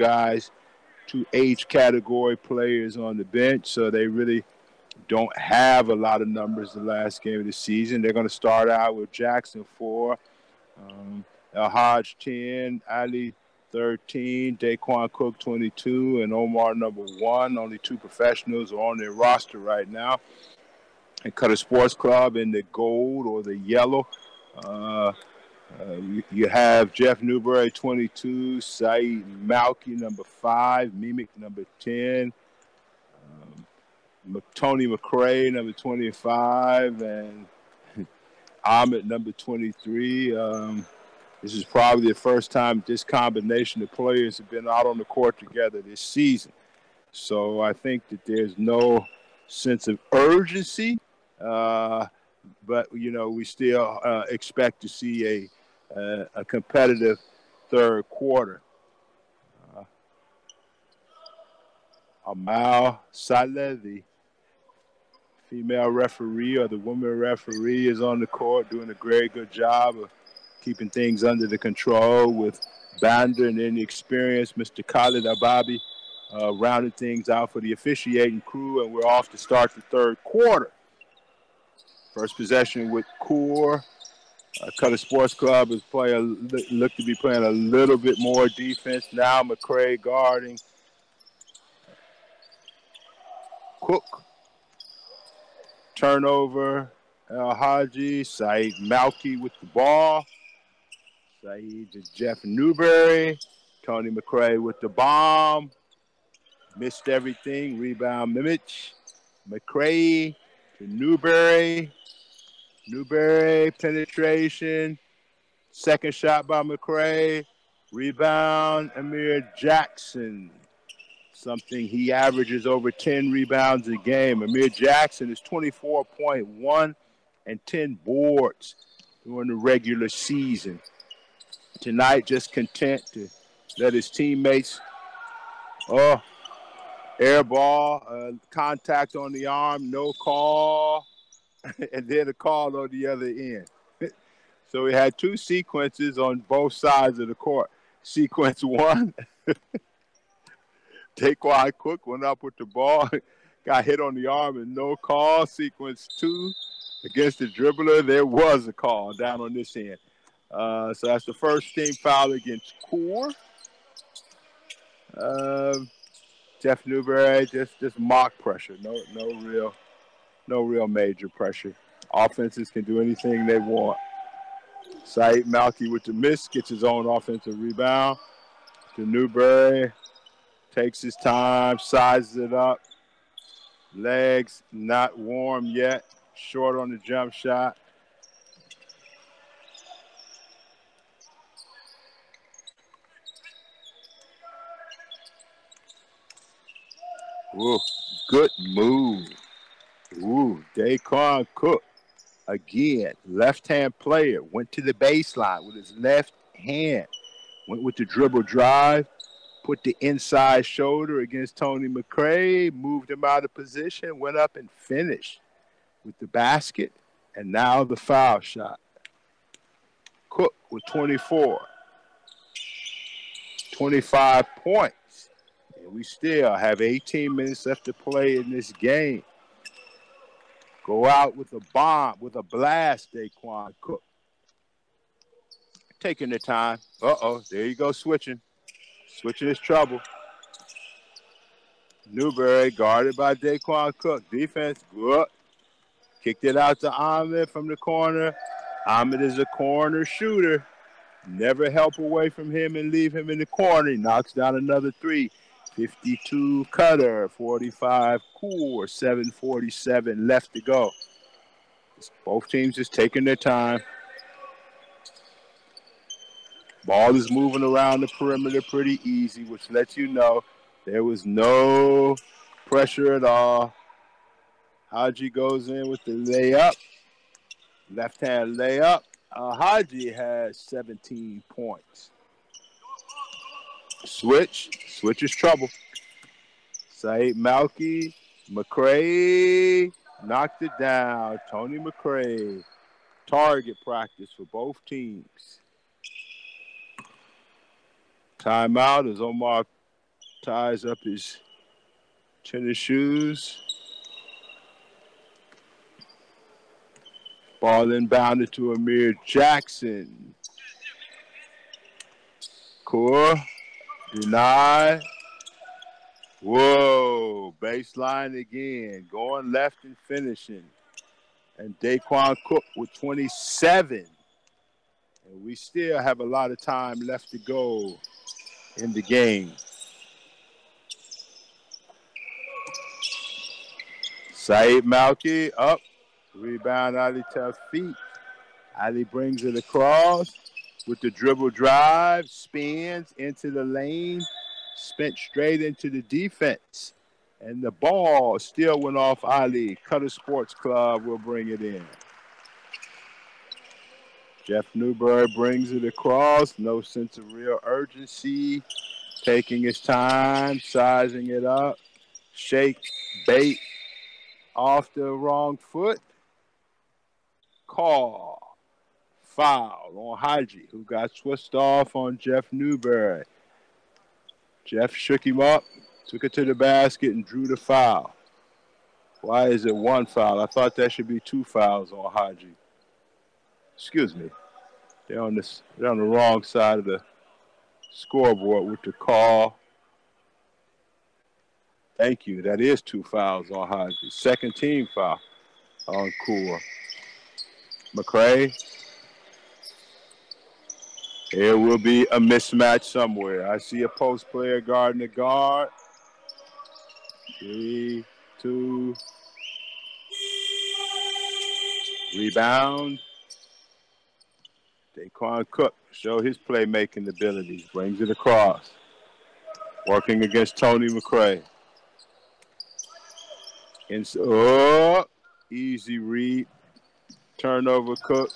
age category players on the bench. So they really don't have a lot of numbers the last game of the season. They're going to start out with Jackson 4, El Haj 10, Ali 13, Daquan Cook 22, and Omar number 1. Only 2 professionals are on their roster right now. And Qatar Sports Club in the gold or the yellow. You have Jeff Newberry 22, Saeed Malky number 5, Mimic number 10, Tony McRae number 25, and Ahmed number 23. This is probably the first time this combination of players have been out on the court together this season. So I think that there's no sense of urgency, but, we still expect to see a competitive third quarter. Amal Saleh, the female referee or the woman referee, is on the court doing a very good job of keeping things under the control with Banda and inexperienced Mr. Khalid Ababi rounding things out for the officiating crew, and we're off to start the third quarter. First possession with Khor. Qatar Sports Club is look to be playing a little bit more defense now. McRae guarding Cook. Turnover. El Haji, Saeed Malky with the ball. Saeed to Jeff Newberry. Tony McCray with the bomb. Missed everything. Rebound Mimich. McCray to Newberry. Newberry penetration. Second shot by McCray. Rebound Emir Jackson. Something he averages over 10 rebounds a game. Emir Jackson is 24.1 and 10 boards during the regular season. Tonight, just content to let his teammates, air ball, contact on the arm, no call, and then a call on the other end. So we had two sequences on both sides of the court. Sequence one, Daquan Cook went up with the ball, got hit on the arm and no call. Sequence two, against the dribbler, there was a call down on this end. So that's the first team foul against Khor. Jeff Newberry, just mock pressure. No real major pressure. Offenses can do anything they want. Saeed Malky with the miss, gets his own offensive rebound. To Newberry, takes his time, sizes it up. Legs not warm yet. Short on the jump shot. Ooh, good move. Ooh, Daquan Cook. Again, left-hand player. Went to the baseline with his left hand. Went with the dribble drive. Put the inside shoulder against Tony McCray. Moved him out of position. Went up and finished with the basket. And now the foul shot. Cook with 24. 25 points. And we still have 18 minutes left to play in this game. Go out with a bomb, with a blast, Daquan Cook. Taking the time. There you go, switching. Switching is trouble. Newberry guarded by Daquan Cook. Defense, good. Kicked it out to Ahmed from the corner. Ahmed is a corner shooter. Never help away from him and leave him in the corner. He knocks down another three. 52 Qatar, 45 Khor, 7:47 left to go. Both teams just taking their time. Ball is moving around the perimeter pretty easy, which lets you know there was no pressure at all. Haji goes in with the layup. Left-hand layup. Haji has 17 points. Switch is trouble. Saeed Malky, McCray knocked it down. Tony McCray, target practice for both teams. Timeout as Omar ties up his tennis shoes. Ball inbounded to Emir Jackson. Khor. Denied. Whoa, baseline again. Going left and finishing. And Daquan Cook with 27. And we still have a lot of time left to go in the game. Saeed Malky up. Rebound Ali Tawfiq. Ali brings it across. With the dribble drive, spins into the lane, spent straight into the defense. And the ball still went off Ali. Qatar Sports Club will bring it in. Jeff Newberry brings it across. No sense of real urgency. Taking his time, sizing it up. Shake, bait off the wrong foot. Call. Foul on Haji, who got switched off on Jeff Newberry. Jeff shook him up, took it to the basket, and drew the foul. Why is it one foul? I thought that should be two fouls on Haji. Excuse me. They're on the wrong side of the scoreboard with the call. Thank you. That is two fouls on Haji. Second team foul on Khor. McCray. There will be a mismatch somewhere. I see a post player guarding the guard. 3, 2. Rebound. Daquan Cook show his playmaking abilities. Brings it across. Working against Tony McCray. Easy read. Turnover, Cook.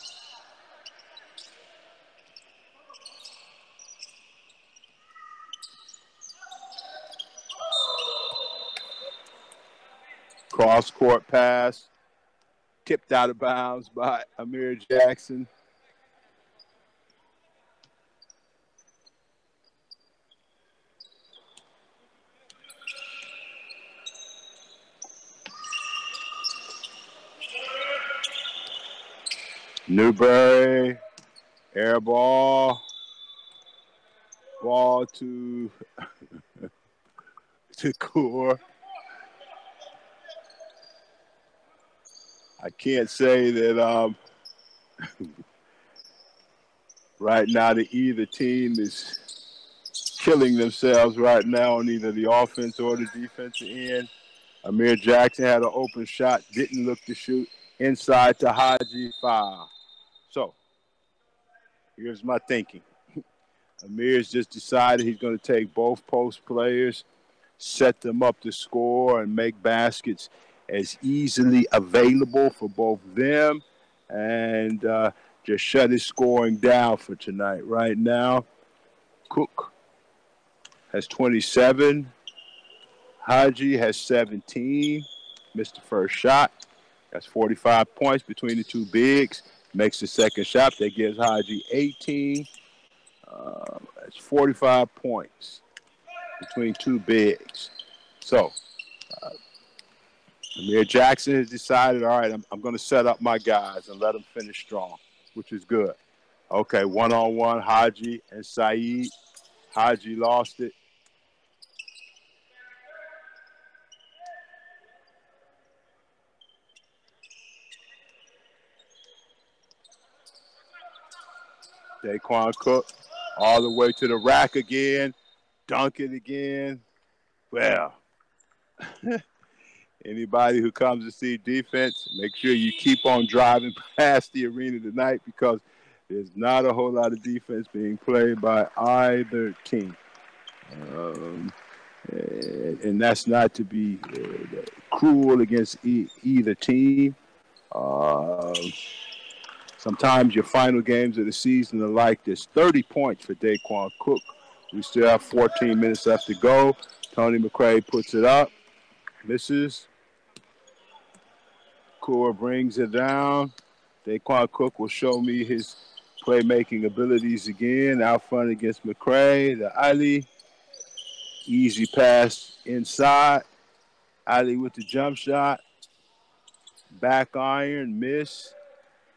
Cross-court pass. Tipped out of bounds by Emir Jackson. Newberry, air ball. Ball to Khor. I can't say that right now either team is killing themselves right now on either the offense or the defensive end. Emir Jackson had an open shot, didn't look to shoot. Inside to Haji, foul. So, here's my thinking. Amir's just decided he's going to take both post players, set them up to score, and make baskets as easily available for both them, and just shut his scoring down for tonight. Right now, Cook has 27. Haji has 17. Missed the first shot. That's 45 points between the two bigs. Makes the second shot. That gives Haji 18. That's 45 points between two bigs. So, Emir Jackson has decided, all right, I'm going to set up my guys and let them finish strong, which is good. Okay, one-on-one, Haji and Saeed. Haji lost it. Daquan Cook all the way to the rack again. Dunk it again. Well, anybody who comes to see defense, make sure you keep on driving past the arena tonight because there's not a whole lot of defense being played by either team. And that's not to be cruel against either team. Sometimes your final games of the season are like this. 30 points for Daquan Cook. We still have 14 minutes left to go. Tony McCray puts it up. Misses. Khor brings it down. Daquan Cook will show me his playmaking abilities again. Out front against McCray. The Ali. Easy pass inside. Ali with the jump shot. Back iron. Miss.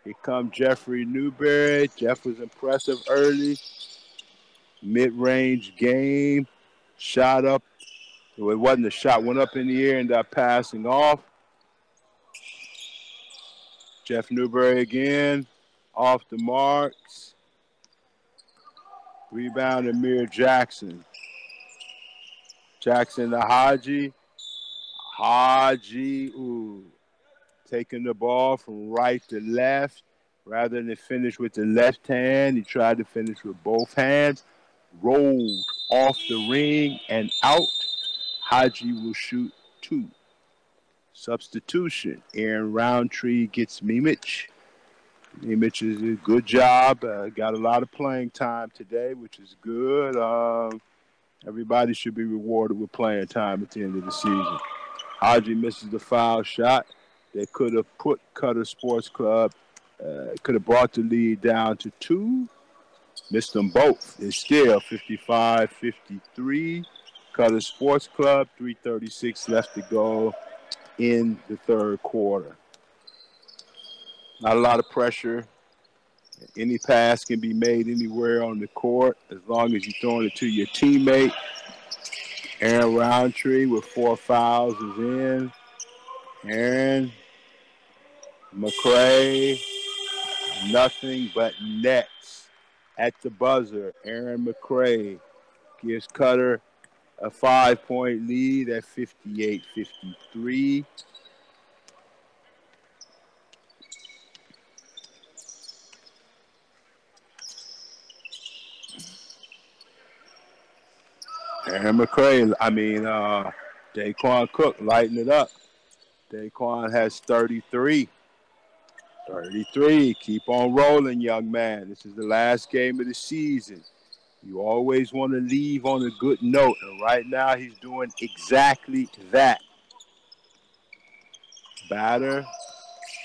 Here comes Jeffrey Newberry. Jeff was impressive early. Mid-range game. Shot up. It wasn't a shot. Went up in the air and ended passing off. Jeff Newberry again. Off the marks. Rebound Emir Jackson. Jackson to Haji. Haji, taking the ball from right to left. Rather than finish with the left hand, he tried to finish with both hands. Rolled off the ring and out. Haji will shoot 2. Substitution. Aaron Roundtree gets Mimic. Mimic is a good job. Got a lot of playing time today, which is good. Everybody should be rewarded with playing time at the end of the season. Haji misses the foul shot. They could have put Qatar Sports Club, could have brought the lead down to 2. Missed them both. It's still 55-53. Qatar Sports Club, 3:36 left to go in the third quarter. Not a lot of pressure. Any pass can be made anywhere on the court as long as you're throwing it to your teammate. Aaron Roundtree with 4 fouls is in. Aaron McCray, nothing but nets at the buzzer. Aaron McCray gives Qatar a 5-point lead at 58-53. Aaron McCray, Daquan Cook lighting it up. Daquan has 33. 33. Keep on rolling, young man. This is the last game of the season. You always want to leave on a good note. And right now, he's doing exactly that. Batter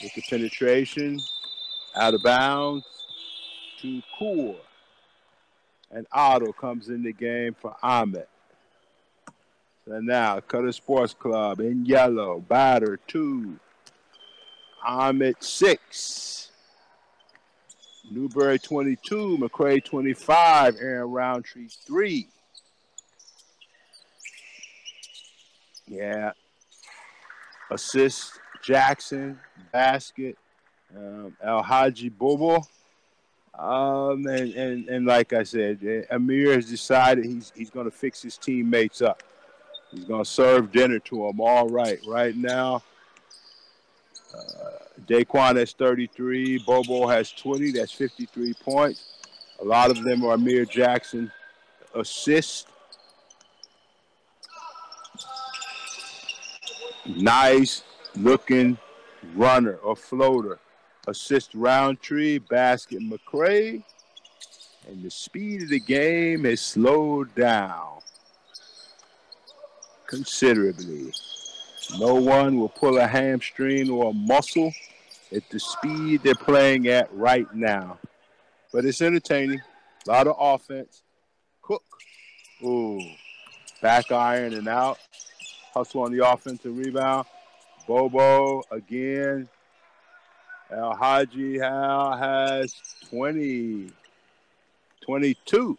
with the penetration. Out of bounds to Khor. And Otto comes in the game for Ahmed. So now, Qatar Sports Club in yellow. Batter 2. Ahmed 6. Newberry 22. McCray 25. Aaron Roundtree 3. Yeah. Assist Jackson. Basket. El Haji Bobo. And like I said, Emir has decided he's going to fix his teammates up. He's going to serve dinner to them all right. Right now, Daquan has 33. Bobo has 20. That's 53 points. A lot of them are Amir Jackson assists. Nice looking runner or floater. Assist Roundtree, basket McCray. And the speed of the game has slowed down considerably. No one will pull a hamstring or a muscle at the speed they're playing at right now. But it's entertaining. A lot of offense. Cook. Ooh. Back iron and out. Hustle on the offensive rebound. Bobo again. El Haji has 20. 22.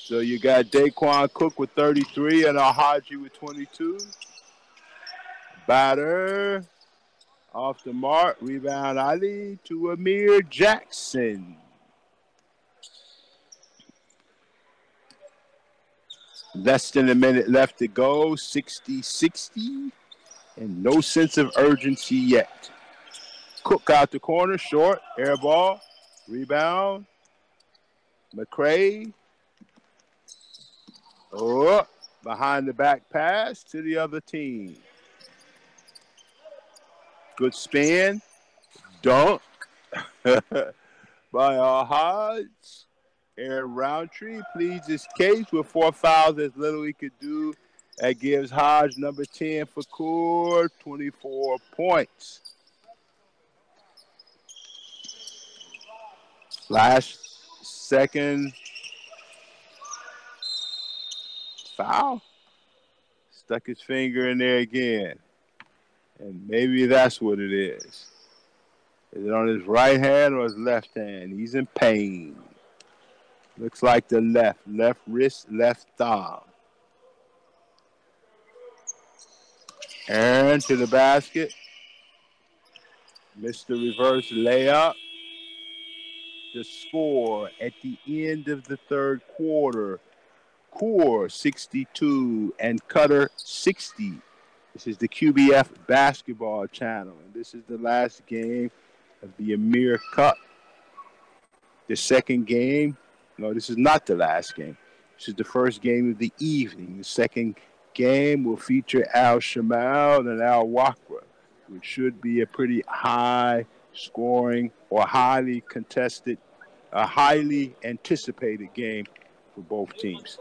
So you got Daquan Cook with 33 and El Haji with 22. Batter off the mark. Rebound Ali to Amir Jackson. Less than a minute left to go. 60-60. And no sense of urgency yet. Cook out the corner. Short. Air ball. Rebound. McCray. Oh, behind the back pass to the other team. Good spin. Dunk. By Hodge. Aaron Roundtree pleads his case with 4 fouls. There's little he could do. That gives Hodge number 10 for Khor, 24 points. Last second foul. Stuck his finger in there again. And maybe that's what it is. Is it on his right hand or his left hand? He's in pain. Looks like the left wrist, left thumb. Aaron to the basket. Missed the reverse layup. The score at the end of the third quarter. Khor 62 and Qatar 60. This is the QBF basketball channel. And this is the last game of the Emir Cup. The second game. No, this is not the last game. This is the first game of the evening. The second game will feature Al Shamal and Al Wakra, which should be a pretty high scoring or highly contested, a highly anticipated game for both teams.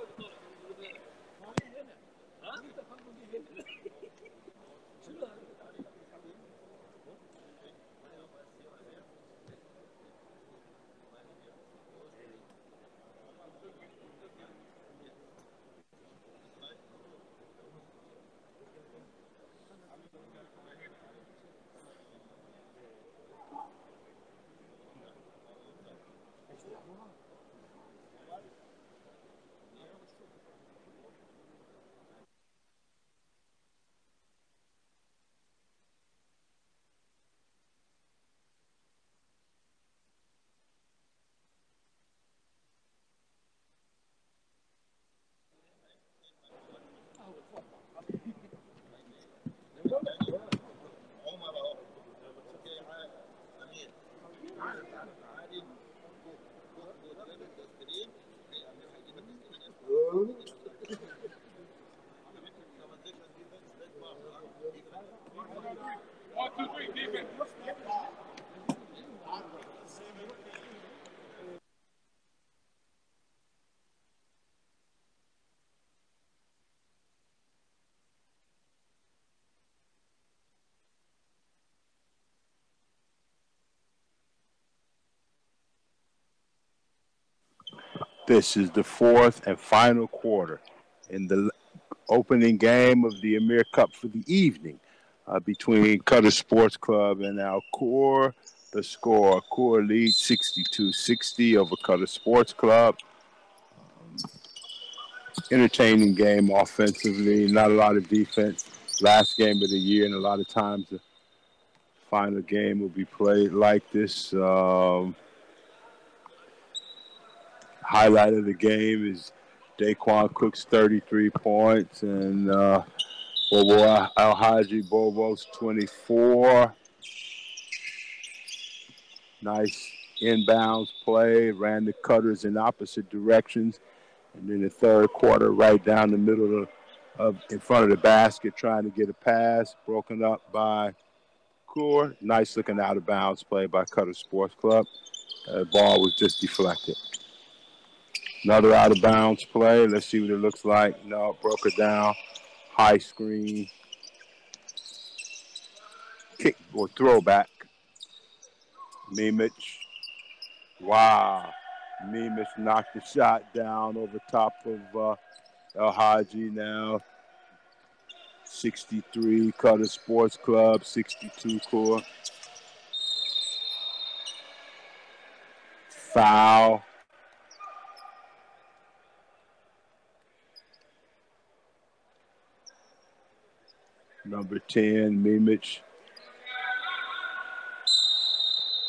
This is the fourth and final quarter in the opening game of the Emir Cup for the evening between Qatar Sports Club and Al Khor. The score, Khor leads 62-60 over Qatar Sports Club. Entertaining game offensively, not a lot of defense. Last game of the year, and a lot of times the final game will be played like this. Highlight of the game is Daquan Cook's 33 points and Bobo Al-Haji Bobo's 24. Nice inbounds play, ran the cutters in opposite directions. And then the third quarter, right down the middle of in front of the basket, trying to get a pass, broken up by Khor. Nice looking out of bounds play by Qatar Sports Club. The ball was just deflected. Another out of bounds play. Let's see what it looks like. No, broke it down. High screen. Kick or throwback. Mimic. Wow. Mimic knocked the shot down over top of El-Haji now. 63 Qatar Sports Club, 62 Khor. Foul. Number 10, Mimic.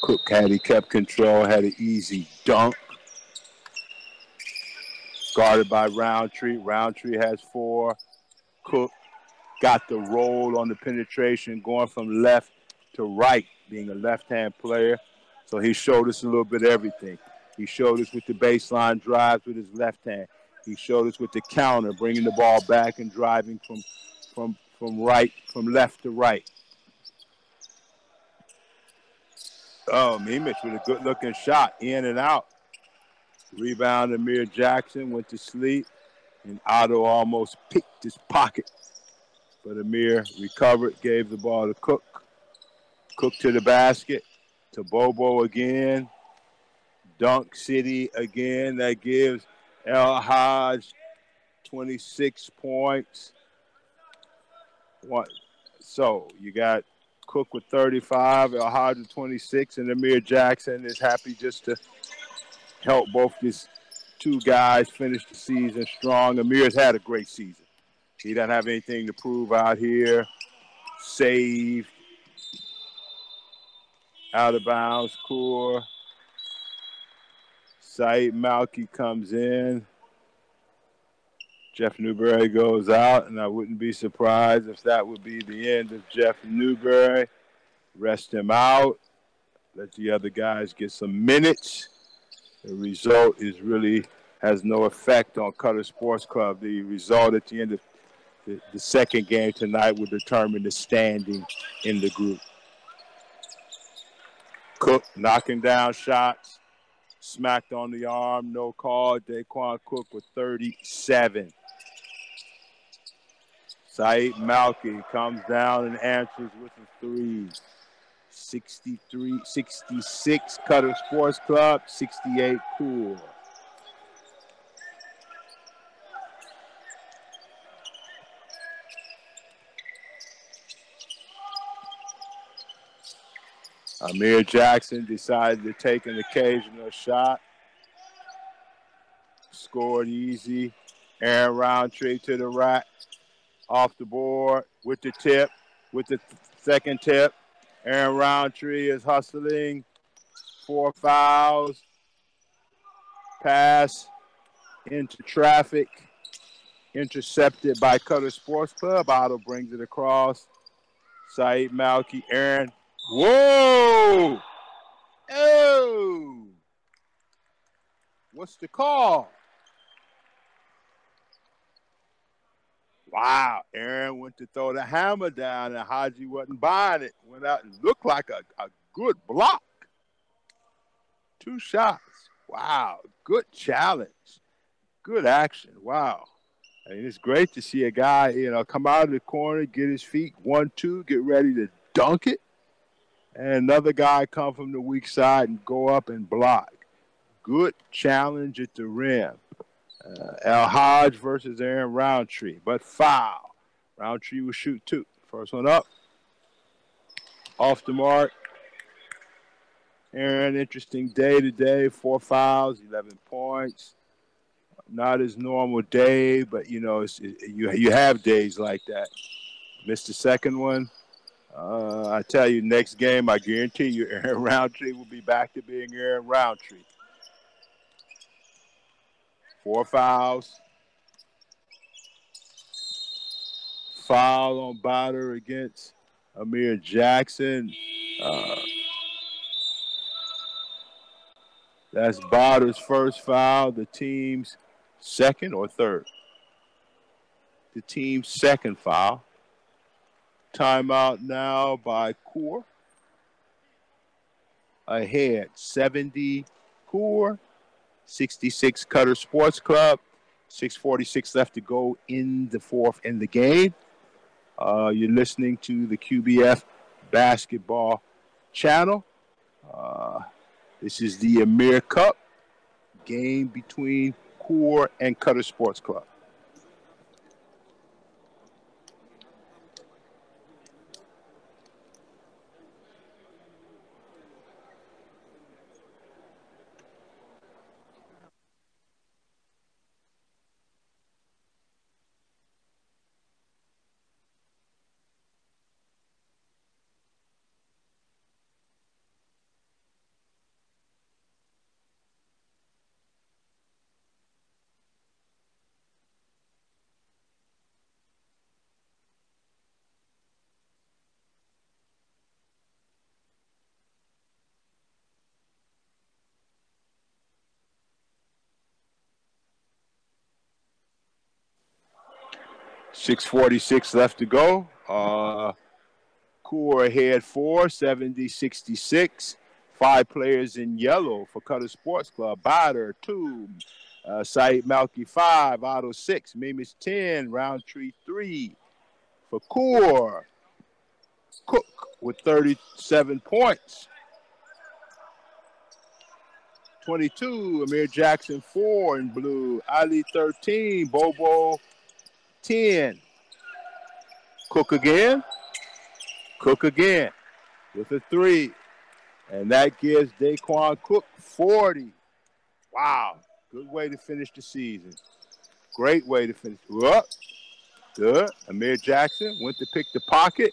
Cook he kept control, had an easy dunk. Guarded by Roundtree. Roundtree has 4. Cook got the roll on the penetration, going from left to right, being a left-hand player. So he showed us a little bit of everything. He showed us with the baseline drives with his left hand. He showed us with the counter, bringing the ball back and driving from left to right. Oh, Mimic with a good-looking shot, in and out. Rebound, Amir Jackson went to sleep, and Otto almost picked his pocket. But Amir recovered, gave the ball to Cook. Cook to the basket, to Bobo again. Dunk City again. That gives El-Haj 26 points. So you got Cook with 35, El-Haj with 26, and Amir Jackson is happy just to help both these two guys finish the season strong. Amir's had a great season. He doesn't have anything to prove out here. Saved. Out of bounds, Khor. Saeed Malki comes in. Jeff Newberry goes out, and I wouldn't be surprised if that would be the end of Jeff Newberry. Rest him out. Let the other guys get some minutes. The result has no effect on Qatar Sports Club. The result at the end of the second game tonight will determine the standing in the group. Cook knocking down shots. Smacked on the arm, no call. Daquan Cook with 37. Saeed Malki comes down and answers with a 3. 66 Qatar Sports Club, 68 Khor. Amir Jackson decided to take an occasional shot. Scored easy. Aaron Roundtree to the rack. Off the board with the tip, with the second tip. Aaron Roundtree is hustling. 4 fouls. Pass into traffic. Intercepted by Qatar Sports Club. Otto brings it across. Saeed Malki, Aaron. Whoa! Oh! What's the call? Wow, Aaron went to throw the hammer down and Haji wasn't buying it. Went out and looked like a good block. 2 shots. Wow, good challenge. Good action. Wow. I mean, it's great to see a guy, come out of the corner, get his feet 1-2, get ready to dunk it. And another guy come from the weak side and go up and block. Good challenge at the rim. El Hodge versus Aaron Roundtree, but foul. Roundtree will shoot 2. First one up. Off the mark. Aaron, interesting day today. 4 fouls, 11 points. Not his normal day, but, you have days like that. Missed the second one. I tell you, next game, I guarantee you, Aaron Roundtree will be back to being Aaron Roundtree. 4 fouls. Foul on Bader against Amir Jackson. That's Bader's first foul, the team's second or third? The team's second foul. Timeout now by Khor. Ahead, 70 Khor, 66 Qatar Sports Club. 6:46 left to go in the fourth in the game. You're listening to the QBF basketball channel. This is the Emir Cup game between Khor and Qatar Sports Club. .646 left to go. Khor ahead 70-66. 5 players in yellow for Qatar Sports Club. Bader 2. Saeed Malki 5. Otto 6. Mimis 10. Roundtree 3. For Khor. Cook with 37 points. 22. Amir Jackson 4 in blue. Ali 13. Bobo 10. Cook again. Cook again with a 3. And that gives Daquan Cook 40. Wow. Good way to finish the season. Great way to finish. Up. Good. Amir Jackson went to pick the pocket.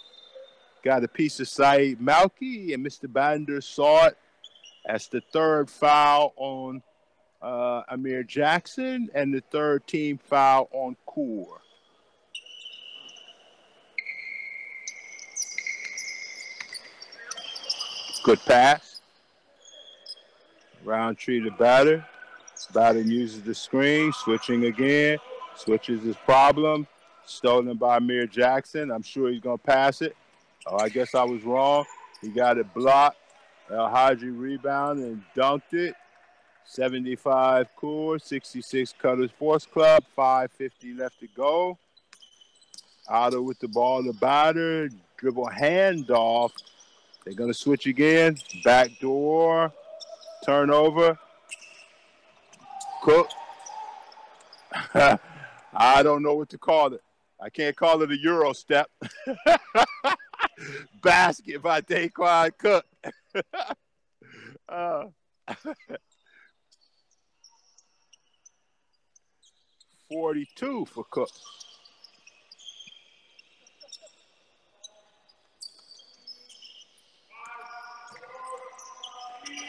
Got a piece of Saeed Malki, and Mr. Bander saw it. That's the 3rd foul on Amir Jackson and the 3rd team foul on Khor. Good pass. Roundtree to Bader. Bader uses the screen, switching again. Switches his problem. Stolen by Amir Jackson. I'm sure he's going to pass it. Oh, I guess I was wrong. He got it blocked. El Hadji rebound and dunked it. 75 Khor, 66 Qatar Sports Club. 5:50 left to go. Otto with the ball to Bader. Dribble handoff. They're going to switch again. Back door. Turnover. Cook. I don't know what to call it. I can't call it a Euro step. Basket by Daquan Cook. 42 for Cook.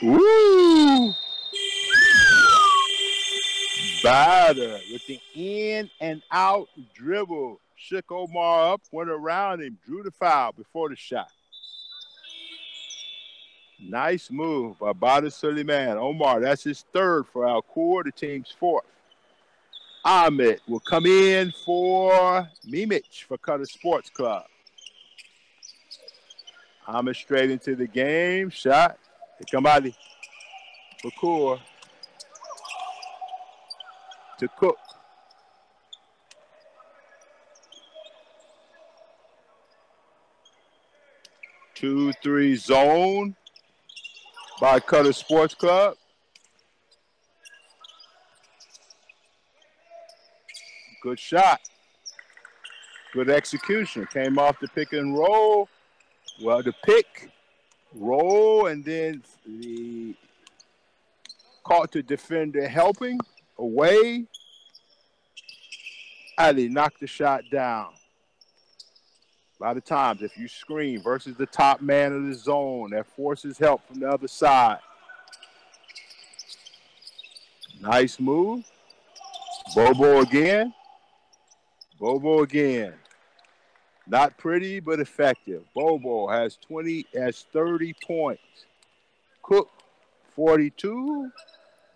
Woo! Bader with the in and out dribble. Shook Omar up, went around him, drew the foul before the shot. Nice move by Badr Suleiman. Omar, that's his third for Al Khor, the team's fourth. Ahmed will come in for Mimic for Qatar Sports Club. Ahmed straight into the game. Shot. Here come Ali for Khor. To Cook. Two, three zone by Qatar Sports Club. Good shot. Good execution. Came off the pick and roll. Well, the pick, roll, and then the caught the defender helping away. Ali knocked the shot down. A lot of times, if you screen versus the top man of the zone, that forces help from the other side. Nice move. Bobo again. Bobo again. Not pretty, but effective. Bobo has 30 points. Cook, 42.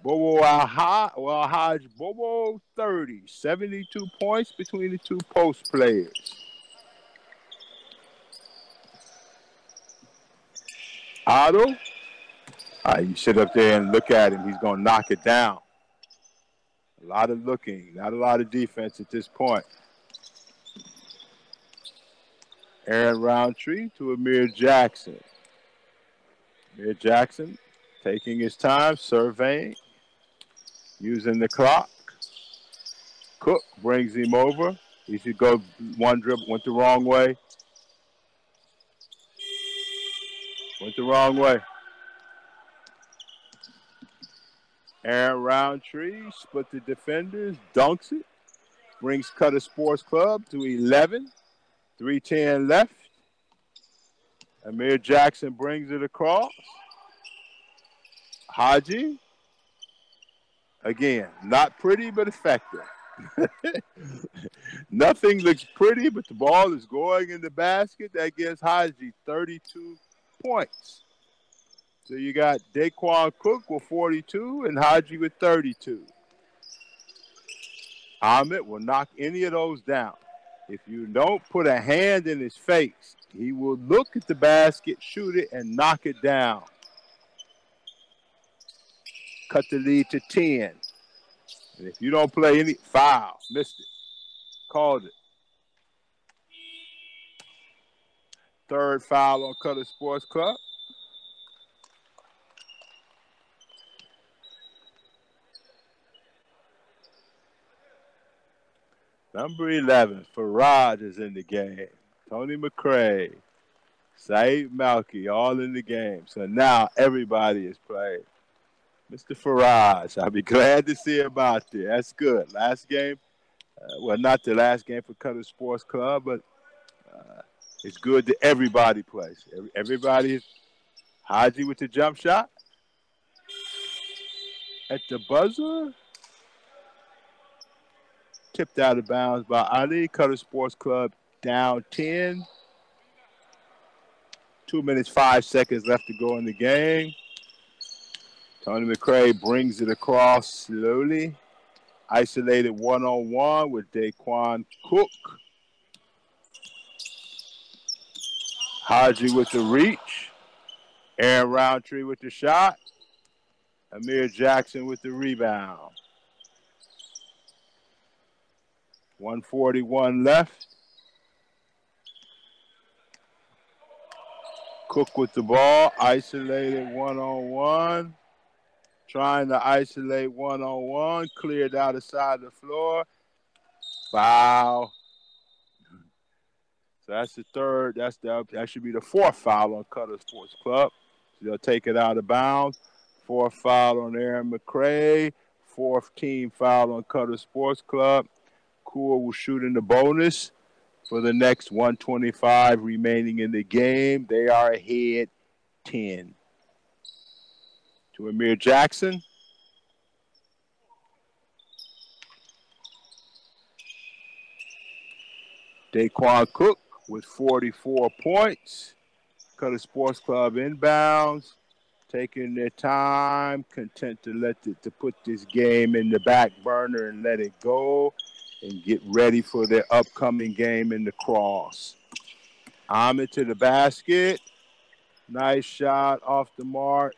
Bobo Al-Hajj, Bobo, 30. 72 points between the two post players. Otto, you sit up there and look at him. He's going to knock it down. A lot of looking, not a lot of defense at this point. Aaron Roundtree to Emir Jackson. Emir Jackson taking his time, surveying, using the clock. Cook brings him over. He should go one dribble, went the wrong way. Went the wrong way. Aaron Roundtree split the defenders, dunks it, brings Qatar Sports Club to 11. 3:10 left. Emir Jackson brings it across. Haji. Again, not pretty, but effective. Nothing looks pretty, but the ball is going in the basket. That gives Haji 32 points. So you got Daquan Cook with 42 and Haji with 32. Ahmed will knock any of those down. If you don't put a hand in his face, he will look at the basket, shoot it, and knock it down. Cut the lead to 10. And if you don't play any foul, missed it. Called it. Third foul on Qatar Sports Club. Number 11, Faraj is in the game. Tony McCray, Saeed Malky, all in the game. So now everybody is playing. Mr. Faraj, I'll be glad to see him out there. That's good. Last game, well, not the last game for Qatar Sports Club, but it's good that everybody plays. Everybody is Haji with the jump shot. At the buzzer. Tipped out of bounds by Ali. Qatar Sports Club down 10. 2 minutes, 5 seconds left to go in the game. Tony McCray brings it across slowly. Isolated one-on-one with Daquan Cook. Haji with the reach. Aaron Roundtree with the shot. Emir Jackson with the rebound. 1:41 left. Cook with the ball, isolated one-on-one. Trying to isolate one-on-one, cleared out the side of the floor. Foul. So that's the third, that should be the fourth foul on Qatar Sports Club. So they'll take it out of bounds. Fourth foul on Aaron McCray. Fourth team foul on Qatar Sports Club. Khor will shoot in the bonus for the next 1:25 remaining in the game. They are ahead 10. To Emir Jackson. Daquan Cook with 44 points. Qatar Sports Club inbounds. taking their time, content to put this game in the back burner and let it go and get ready for their upcoming game in the cross. Emir to the basket. Nice shot off the mark.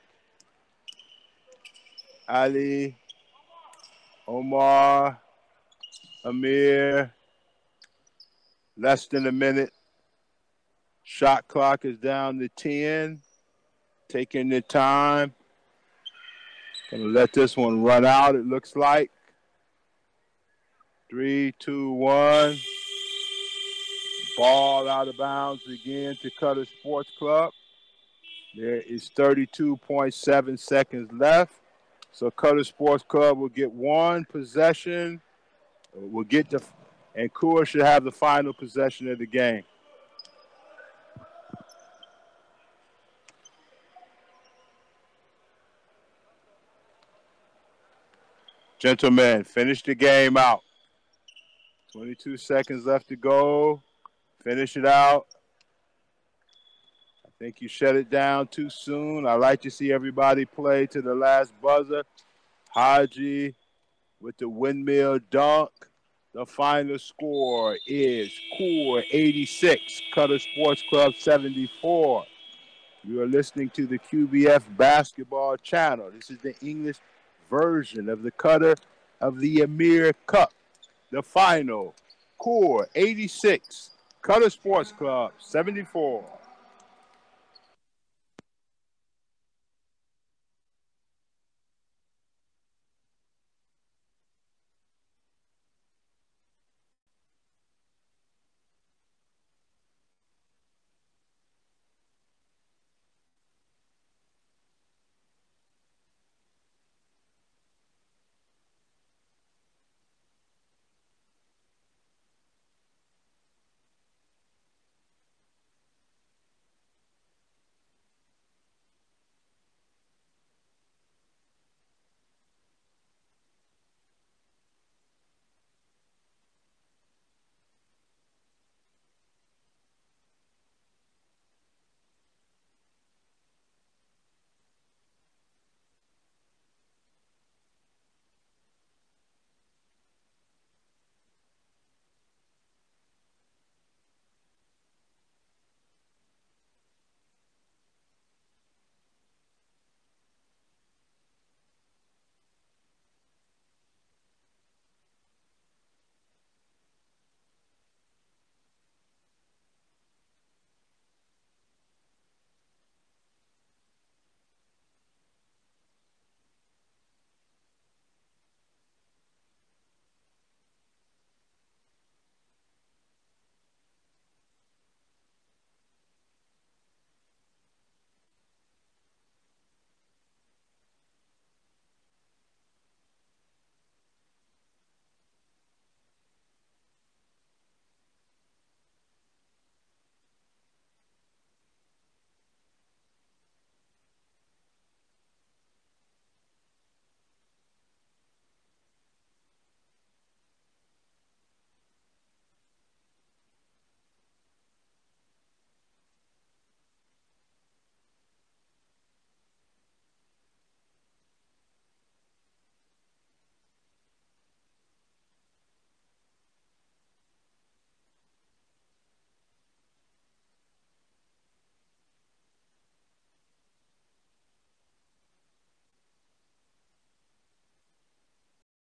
Ali, Omar, Emir. Less than a minute. Shot clock is down to 10. Taking the time. Gonna let this one run out, it looks like. 3, 2, 1. Ball out of bounds again to Qatar Sports Club. There is 32.7 seconds left. So Qatar Sports Club will get one possession. And Khor should have the final possession of the game. Gentlemen, finish the game out. 22 seconds left to go. Finish it out. I think you shut it down too soon. I like to see everybody play to the last buzzer. Haji with the windmill dunk. The final score is Khor 86, Qatar Sports Club 74. You are listening to the QBF basketball channel. This is the English version of the Qatar of the Emir Cup. The final, Khor 86, Qatar Sports Club 74.